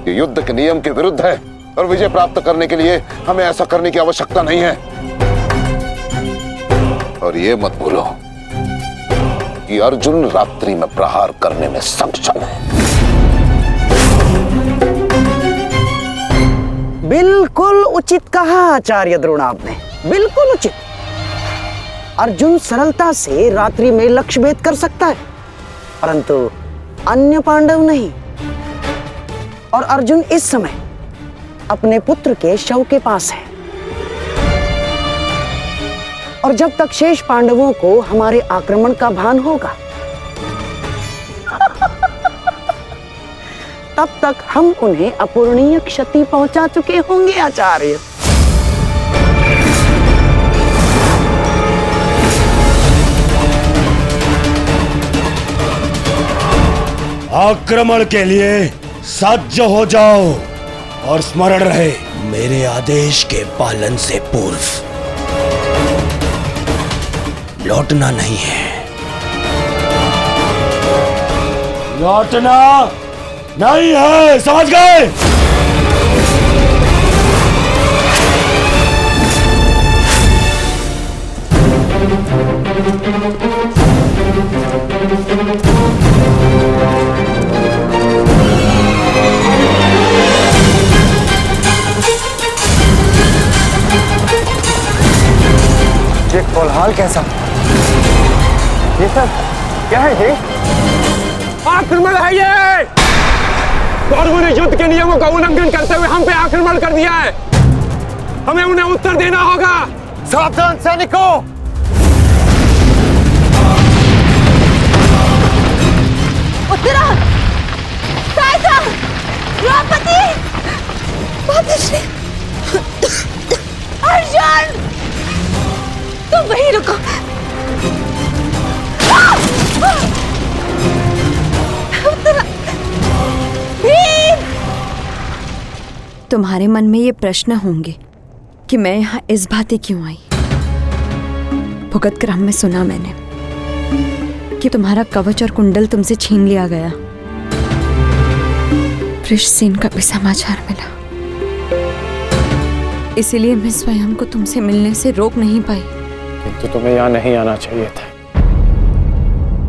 ये युद्ध के नियम के विरुद्ध है और विजय प्राप्त करने के लिए हमें ऐसा करने की आवश्यकता नहीं है। और ये मत भूलो कि अर्जुन रात्रि में प्रहार करने में सक्षम है। बिल्कुल उचित कहा आचार्य द्रोण आपने, बिल्कुल उचित। अर्जुन सरलता से रात्रि में लक्ष्य भेद कर सकता है, परंतु अन्य पांडव नहीं। और अर्जुन इस समय अपने पुत्र के शव के पास है, और जब तक शेष पांडवों को हमारे आक्रमण का भान होगा तब तक हम उन्हें अपूरणीय क्षति पहुंचा चुके होंगे आचार्य। आक्रमण के लिए सज्ज हो जाओ और स्मरण रहे, मेरे आदेश के पालन से पूर्व लौटना नहीं है। लौटना नहीं है, समझ गए? ये कोलाहल कैसा? ये सब क्या है जी? आक्रमण है ये! कौरवों ने युद्ध के नियमों का उल्लंघन करते हुए हम पे आक्रमण कर दिया है। हमें उन्हें उत्तर देना होगा। सावधान सैनिकों! उत्तरा! सहायता! द्रौपदी! माताश्री! अर्जुन! तुम वहीं रुको। उत्तरा! भीम! तुम्हारे मन में ये प्रश्न होंगे कि मैं यहाँ इस भांति क्यों आई। भुगत क्रम में सुना मैंने कि तुम्हारा कवच और कुंडल तुमसे छीन लिया गया। वृषसेन का भी समाचार मिला, इसीलिए मैं स्वयं को तुमसे मिलने से रोक नहीं पाई। किंतु तुम्हें यहाँ नहीं आना चाहिए था।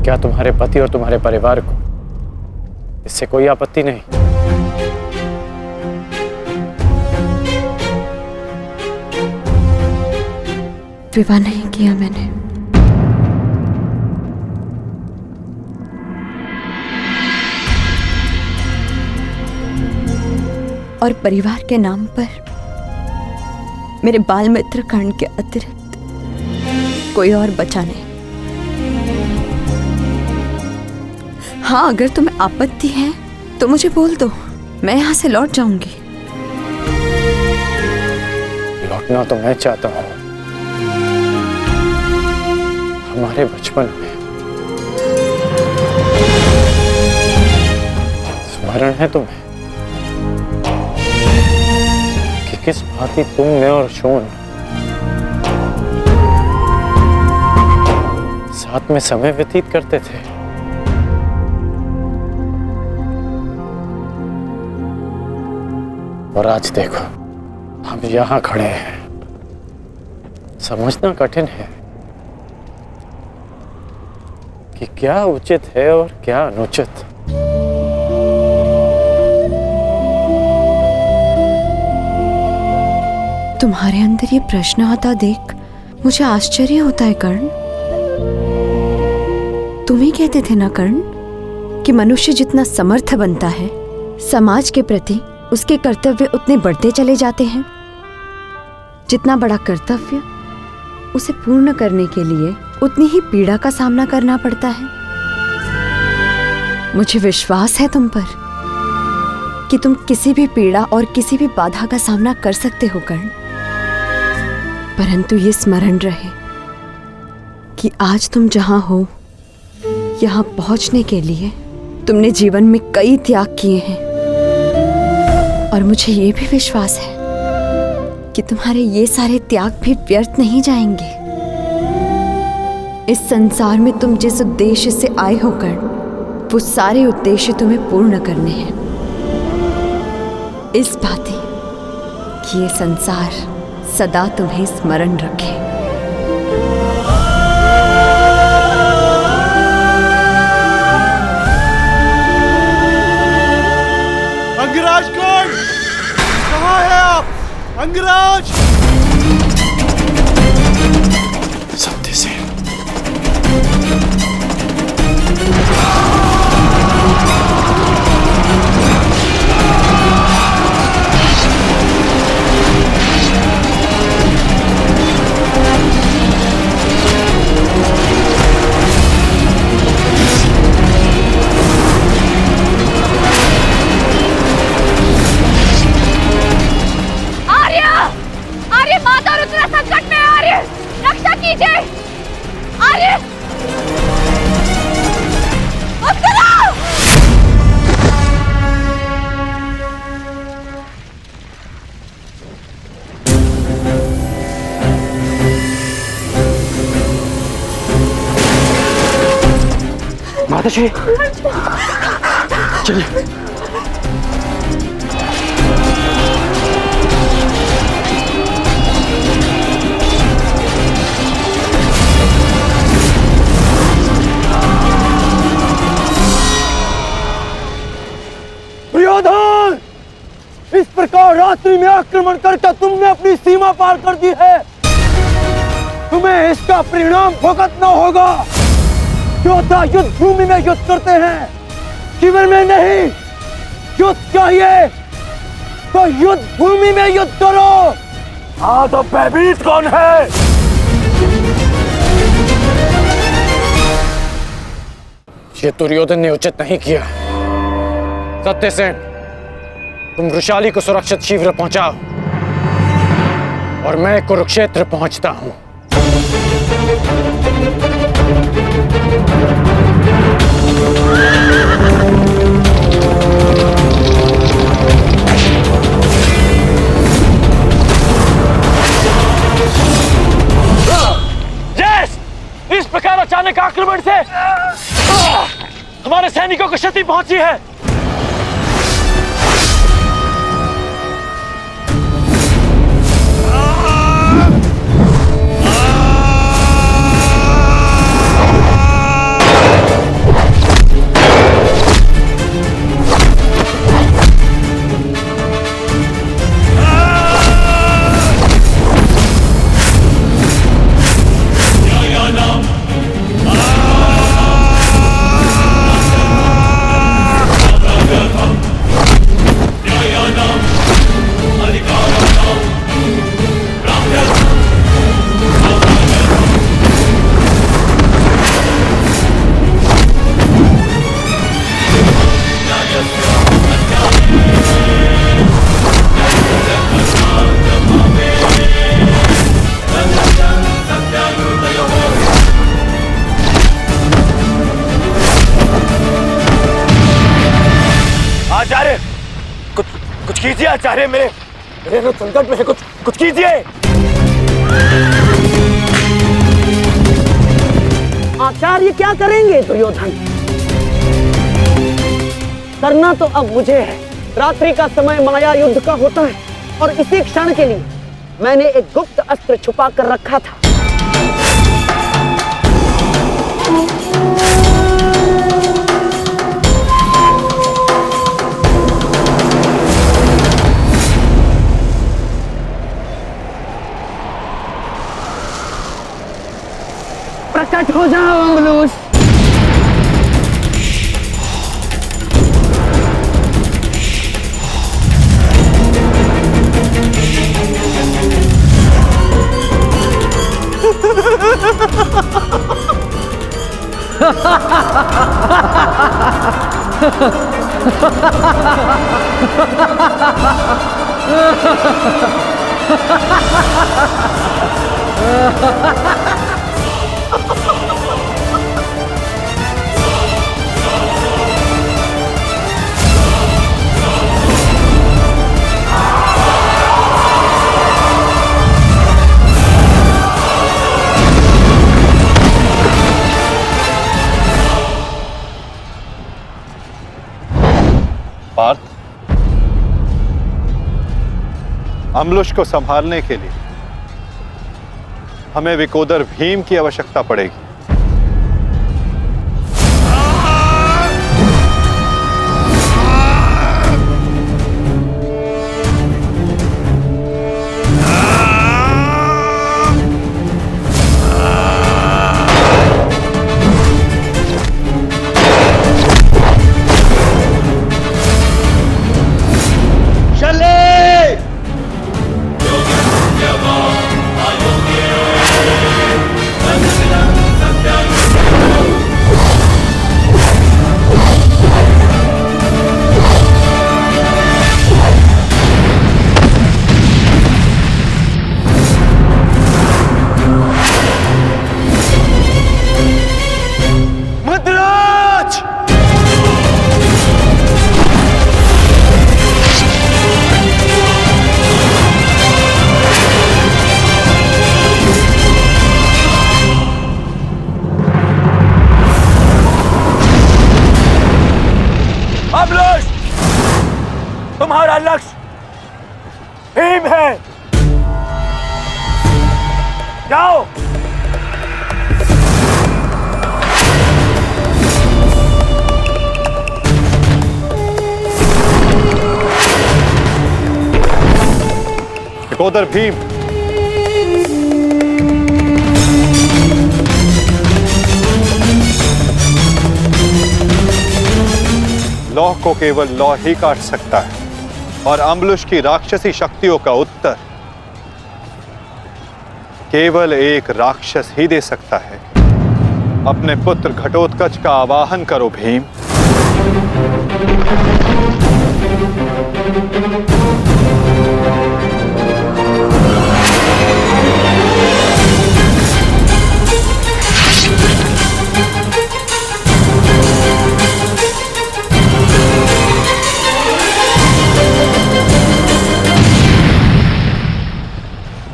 क्या तुम्हारे पति और तुम्हारे परिवार को इससे कोई आपत्ति नहीं? विवाह नहीं किया मैंने। और परिवार के नाम पर मेरे बाल मित्र कर्ण के अतिरिक्त कोई और बचा नहीं। हाँ, अगर तुम्हें आपत्ति है तो मुझे बोल दो, मैं यहाँ से लौट जाऊंगी। लौटना तो मैं चाहता हूँ। हमारे बचपन में स्मरण है तुम्हें कि किस भांति तुम, मैं और शोन साथ में समय व्यतीत करते थे। और आज देखो, हम यहाँ खड़े हैं। समझना कठिन है कि क्या उचित है और क्या अनुचित। तुम्हारे अंदर ये प्रश्न आता देख मुझे आश्चर्य होता है कर्ण। तुम ही कहते थे ना कर्ण कि मनुष्य जितना समर्थ बनता है, समाज के प्रति उसके कर्तव्य उतने बढ़ते चले जाते हैं। जितना बड़ा कर्तव्य, उसे पूर्ण करने के लिए उतनी ही पीड़ा का सामना करना पड़ता है। मुझे विश्वास है तुम पर कि तुम किसी भी पीड़ा और किसी भी बाधा का सामना कर सकते हो कर्ण। परंतु ये स्मरण रहे कि आज तुम जहां हो, यहां पहुंचने के लिए तुमने जीवन में कई त्याग किए हैं। और मुझे ये भी विश्वास है कि तुम्हारे ये सारे त्याग भी व्यर्थ नहीं जाएंगे। इस संसार में तुम जिस उद्देश्य से आए हो कर्ण, वो सारे उद्देश्य तुम्हें पूर्ण करने हैं। इस बातें कि ये संसार सदा तुम्हें स्मरण रखे। अंगराज कर्ण, कहाँ है आप? अंगराज! सत्यसेन, आर्य माता रुद्रा संकट में। आर्य रक्षा कीजिए। आर्य उत्तरा! माताश्री, चलिए। दुर्योधन, इस प्रकार रात्रि में आक्रमण करके तुमने अपनी सीमा पार कर दी है। तुम्हें इसका परिणाम भुगतना होगा। योद्धा युद्ध भूमि में युद्ध करते हैं, शिविर में नहीं। युद्ध चाहिए तो युद्ध भूमि में युद्ध करो। हाँ, तो भयभीत कौन है? ये दुर्योधन ने उचित नहीं किया। सत्यसेन, तुम वृषाली को सुरक्षित शिविर पहुंचाओ और मैं कुरुक्षेत्र पहुंचता हूं। यस! इस प्रकार अचानक आक्रमण से हमारे सैनिकों को क्षति पहुंची है। आचार्य, कुछ कीजिए। आचार्य, मेरे लोग संकट में है। कुछ कीजिए। आचार्य क्या करेंगे दुर्योधन? करना तो अब मुझे है। रात्रि का समय माया युद्ध का होता है और इसी क्षण के लिए मैंने एक गुप्त अस्त्र छुपा कर रखा था। प्रकट हो जाओ अंगलूस। अम्बुश को संभालने के लिए हमें विकोदर भीम की आवश्यकता पड़ेगी। तुम्हारा लक्ष्य भीम है। जाओ। विकोदर भीम, लौह को केवल लौह ही काट सकता है और अम्बुश की राक्षसी शक्तियों का उत्तर केवल एक राक्षस ही दे सकता है। अपने पुत्र घटोत्कच का आवाहन करो भीम।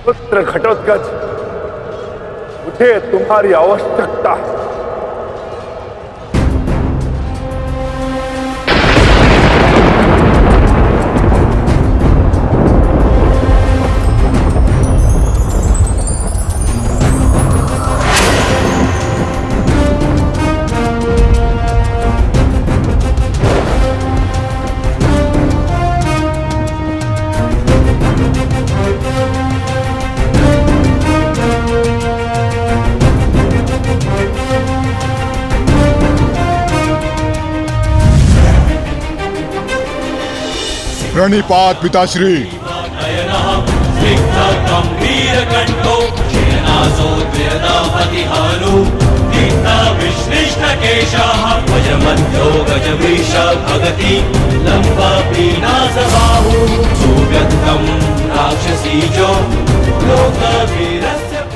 पुत्र घटोत्कच, मुझे तुम्हारी आवश्यकता है। प्रणिपात पिताश्री।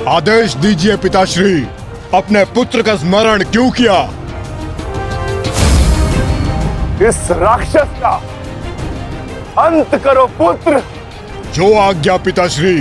आदेश दीजिए पिताश्री, अपने पुत्र का स्मरण क्यों किया? इस राक्षस का अंत करो पुत्र। जो आज्ञा पिताश्री।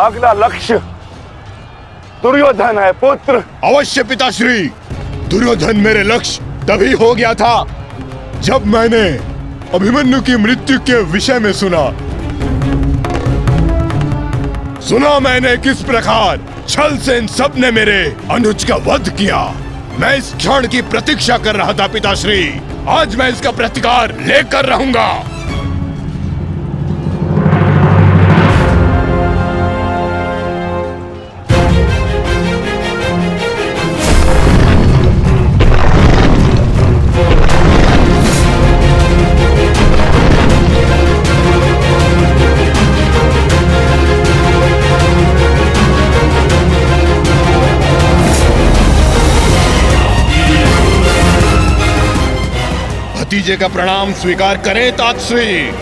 अगला लक्ष्य दुर्योधन है पुत्र। अवश्य पिताश्री, दुर्योधन मेरे लक्ष्य तभी हो गया था जब मैंने अभिमन्यु की मृत्यु के विषय में सुना मैंने किस प्रकार छल से इन सब ने मेरे अनुज का वध किया। मैं इस क्षण की प्रतीक्षा कर रहा था पिताश्री। आज मैं इसका प्रतिकार लेकर रहूंगा। भतीजे का प्रणाम स्वीकार करें तातश्री।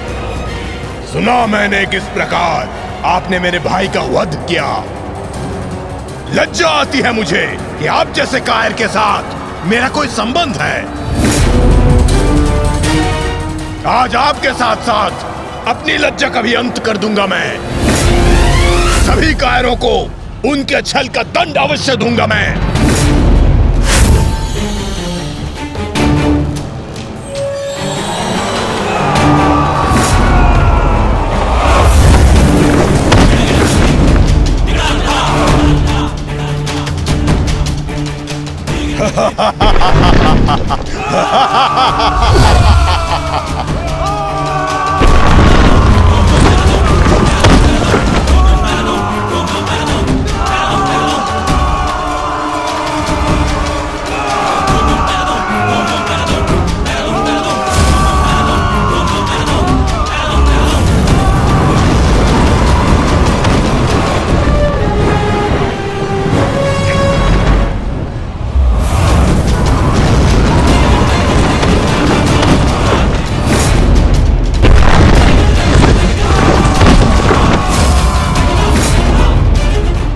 सुना मैंने किस प्रकार आपने मेरे भाई का वध किया। लज्जा आती है मुझे कि आप जैसे कायर के साथ मेरा कोई संबंध है। आज आपके साथ साथ अपनी लज्जा का भी अंत कर दूंगा मैं। सभी कायरों को उनके छल का दंड अवश्य दूंगा मैं।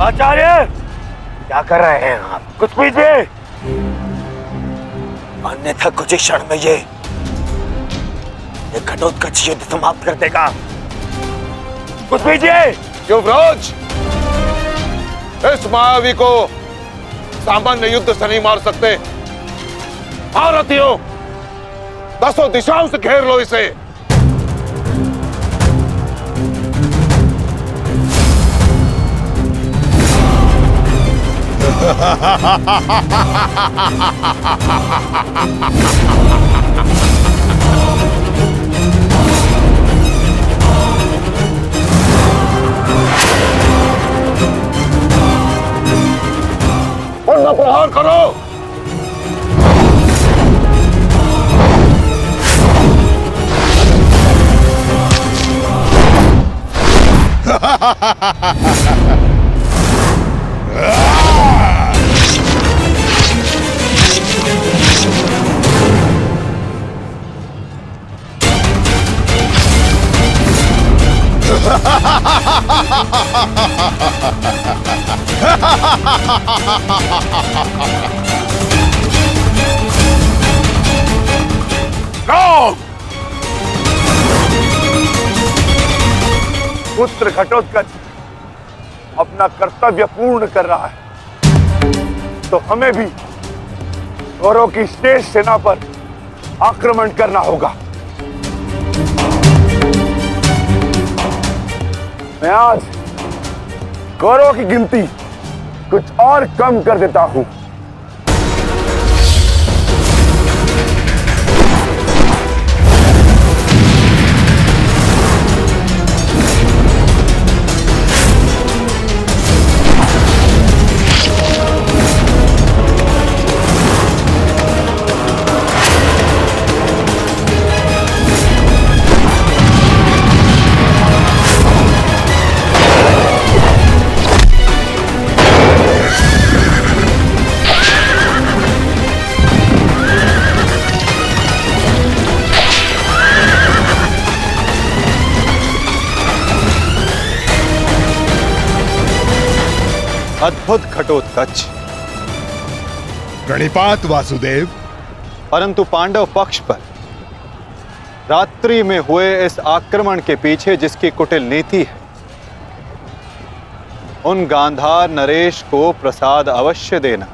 आचार्य, क्या कर रहे हैं आप? कुछ कीजिए, अन्यथा कुछ ही क्षण में ये घटोत्कच युद्ध समाप्त कर देगा। कुछ कीजिए। युवराज, इस मायावी को सामान्य युद्ध से नहीं मार सकते। भारतीयों, 10 दिशाओं से घेर लो इसे। उनका प्रहार करो। पुत्र घटोत्कच अपना कर्तव्य पूर्ण कर रहा है, तो हमें भी कौरवों की शेष सेना पर आक्रमण करना होगा। मैं आज कौरवों की गिनती कुछ और कम कर देता हूं। अद्भुत घटोत्कच। प्रणिपात वासुदेव। परंतु पांडव पक्ष पर रात्रि में हुए इस आक्रमण के पीछे जिसकी कुटिल नीति है, उन गांधार नरेश को प्रसाद अवश्य देना।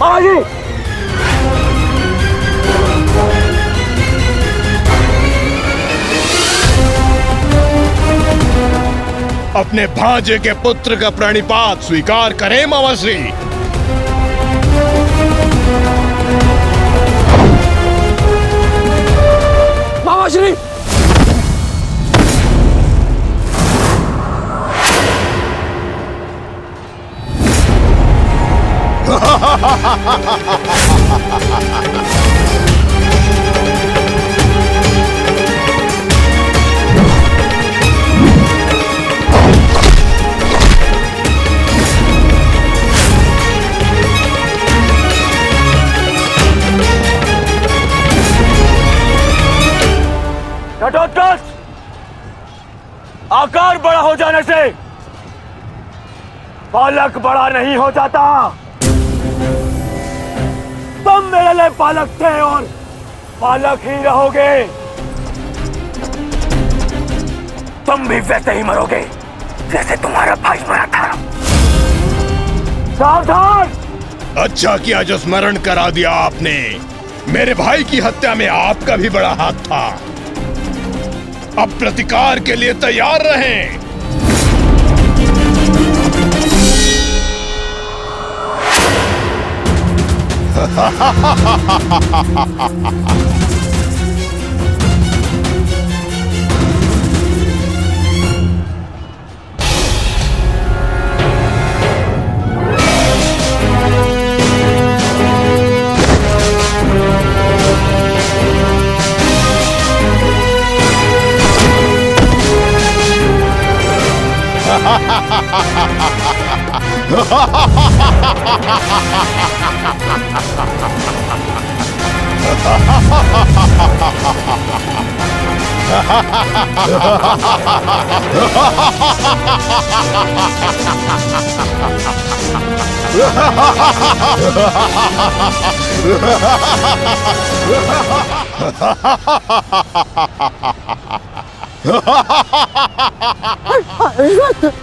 महाराज, अपने भांजे के पुत्र का प्रणिपात स्वीकार करें मामाश्री। मामाश्री, घटोत्कच, आकार बड़ा हो जाने से बालक बड़ा नहीं हो जाता। तुम मेरे लिए बालक थे और बालक ही रहोगे। तुम भी वैसे ही मरोगे जैसे तुम्हारा भाई मरा था। सावधान! अच्छा किया जो स्मरण करा दिया आपने। मेरे भाई की हत्या में आपका भी बड़ा हाथ था। अब प्रतिकार के लिए तैयार रहें।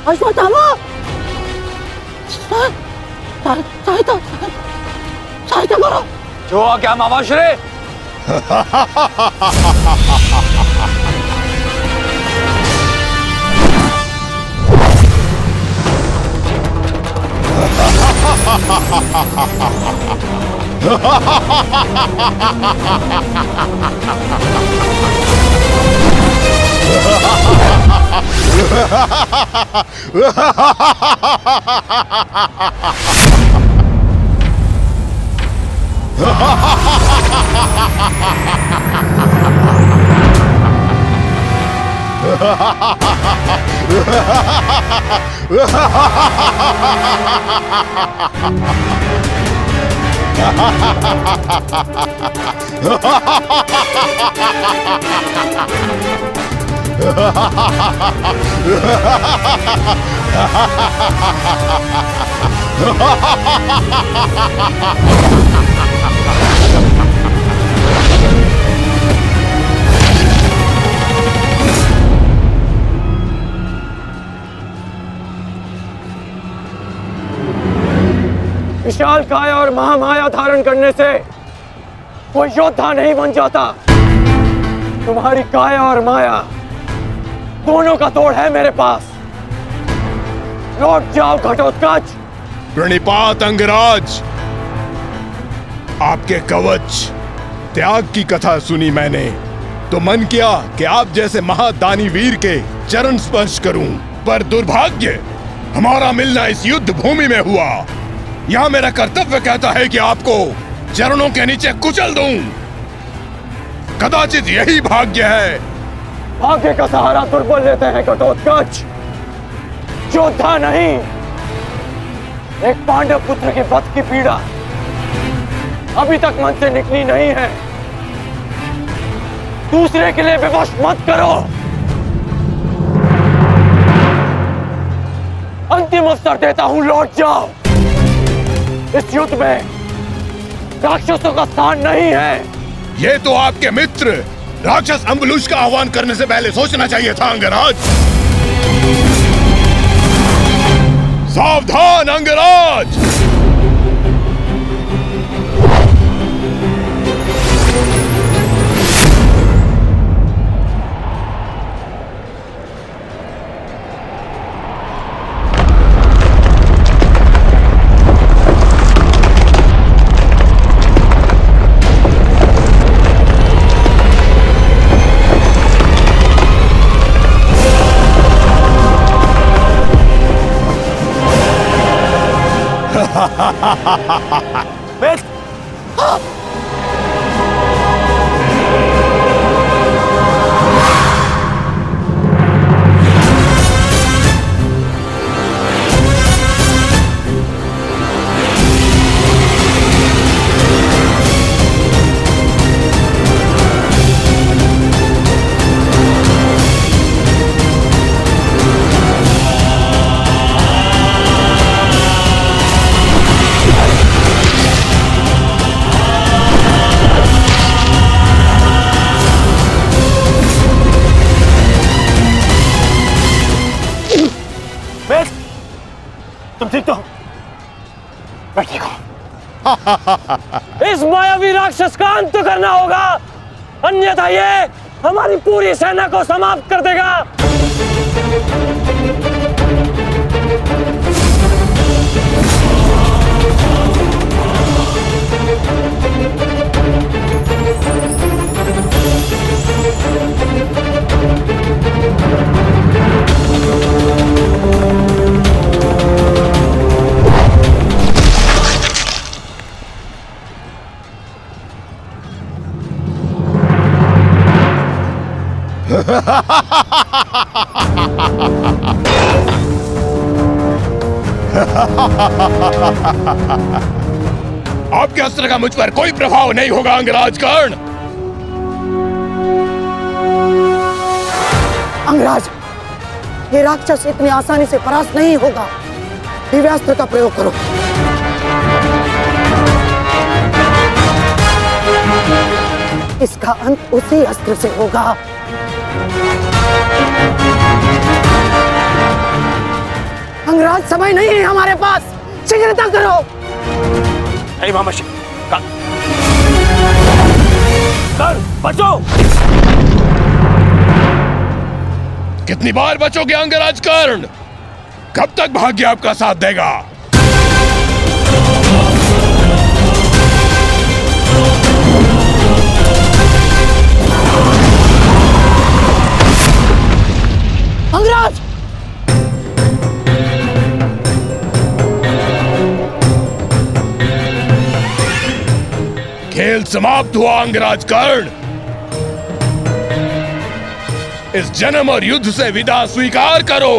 अश्वत्थामा, सहायता करो। जो आ गया मामाश्री। विशाल काया और महामाया धारण करने से कोई योद्धा नहीं बन जाता। तुम्हारी काया और माया दोनों का तोड़ है मेरे पास। लौट जाओ घटोत्कच। प्रणिपात अंगराज। आपके कवच त्याग की कथा सुनी मैंने तो मन किया कि आप जैसे महादानी वीर के चरण स्पर्श करूं, पर दुर्भाग्य हमारा मिलना इस युद्ध भूमि में हुआ। यहाँ मेरा कर्तव्य कहता है कि आपको चरणों के नीचे कुचल दूं। कदाचित यही भाग्य है। भाग्य का सहारा दुर्बल लेते हैं घटोत्कच, योद्धा नहीं। एक पांडव पुत्र के वध की पीड़ा अभी तक मन से निकली नहीं है। दूसरे के लिए विवश मत करो। अंतिम अवसर देता हूं, लौट जाओ। इस युद्ध में राक्षसों का स्थान नहीं है। ये तो आपके मित्र राक्षस अम्बुलुष का आह्वान करने से पहले सोचना चाहिए था अंगराज। सावधान अंगराज। तुम ठीक तो हो? मैं ठीक हूं। इस मायावी राक्षस का अंत करना होगा, अन्यथा ये हमारी पूरी सेना को समाप्त कर देगा। आपके अस्त्र का मुझ पर कोई प्रभाव नहीं होगा अंगराज कर्ण। अंगराज, ये राक्षस इतनी आसानी से परास्त नहीं होगा। दिव्यास्त्र का प्रयोग करो। इसका अंत उसी अस्त्र से होगा। अंगराज, समय नहीं है हमारे पास, शीघ्रता करो। बचो। कितनी बार बचोगे अंगराज कर्ण? कब तक भाग्य आपका साथ देगा? अंगराज! खेल समाप्त हुआ अंगराज कर्ण। इस जन्म और युद्ध से विदा स्वीकार करो।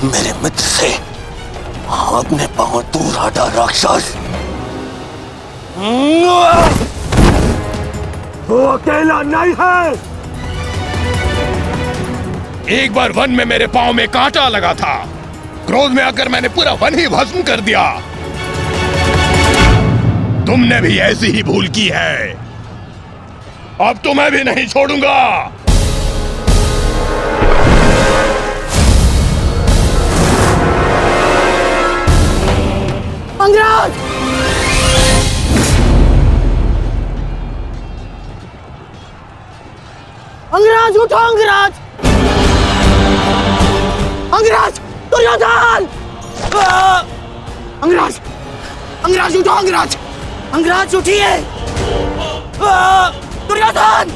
मेरे मित्र से अपने पांव दूर हटा राक्षस। वो अकेला नहीं है। एक बार वन में मेरे पांव में कांटा लगा था। क्रोध में आकर मैंने पूरा वन ही भस्म कर दिया। तुमने भी ऐसी ही भूल की है। अब तो मैं भी नहीं छोड़ूंगा। अंगराज! अंगराज, उठो अंगराज! अंगराज! दुर्योधन! अंगराज! अंगराज, उठो अंगराज! अंगराज, उठिए! दुर्योधन!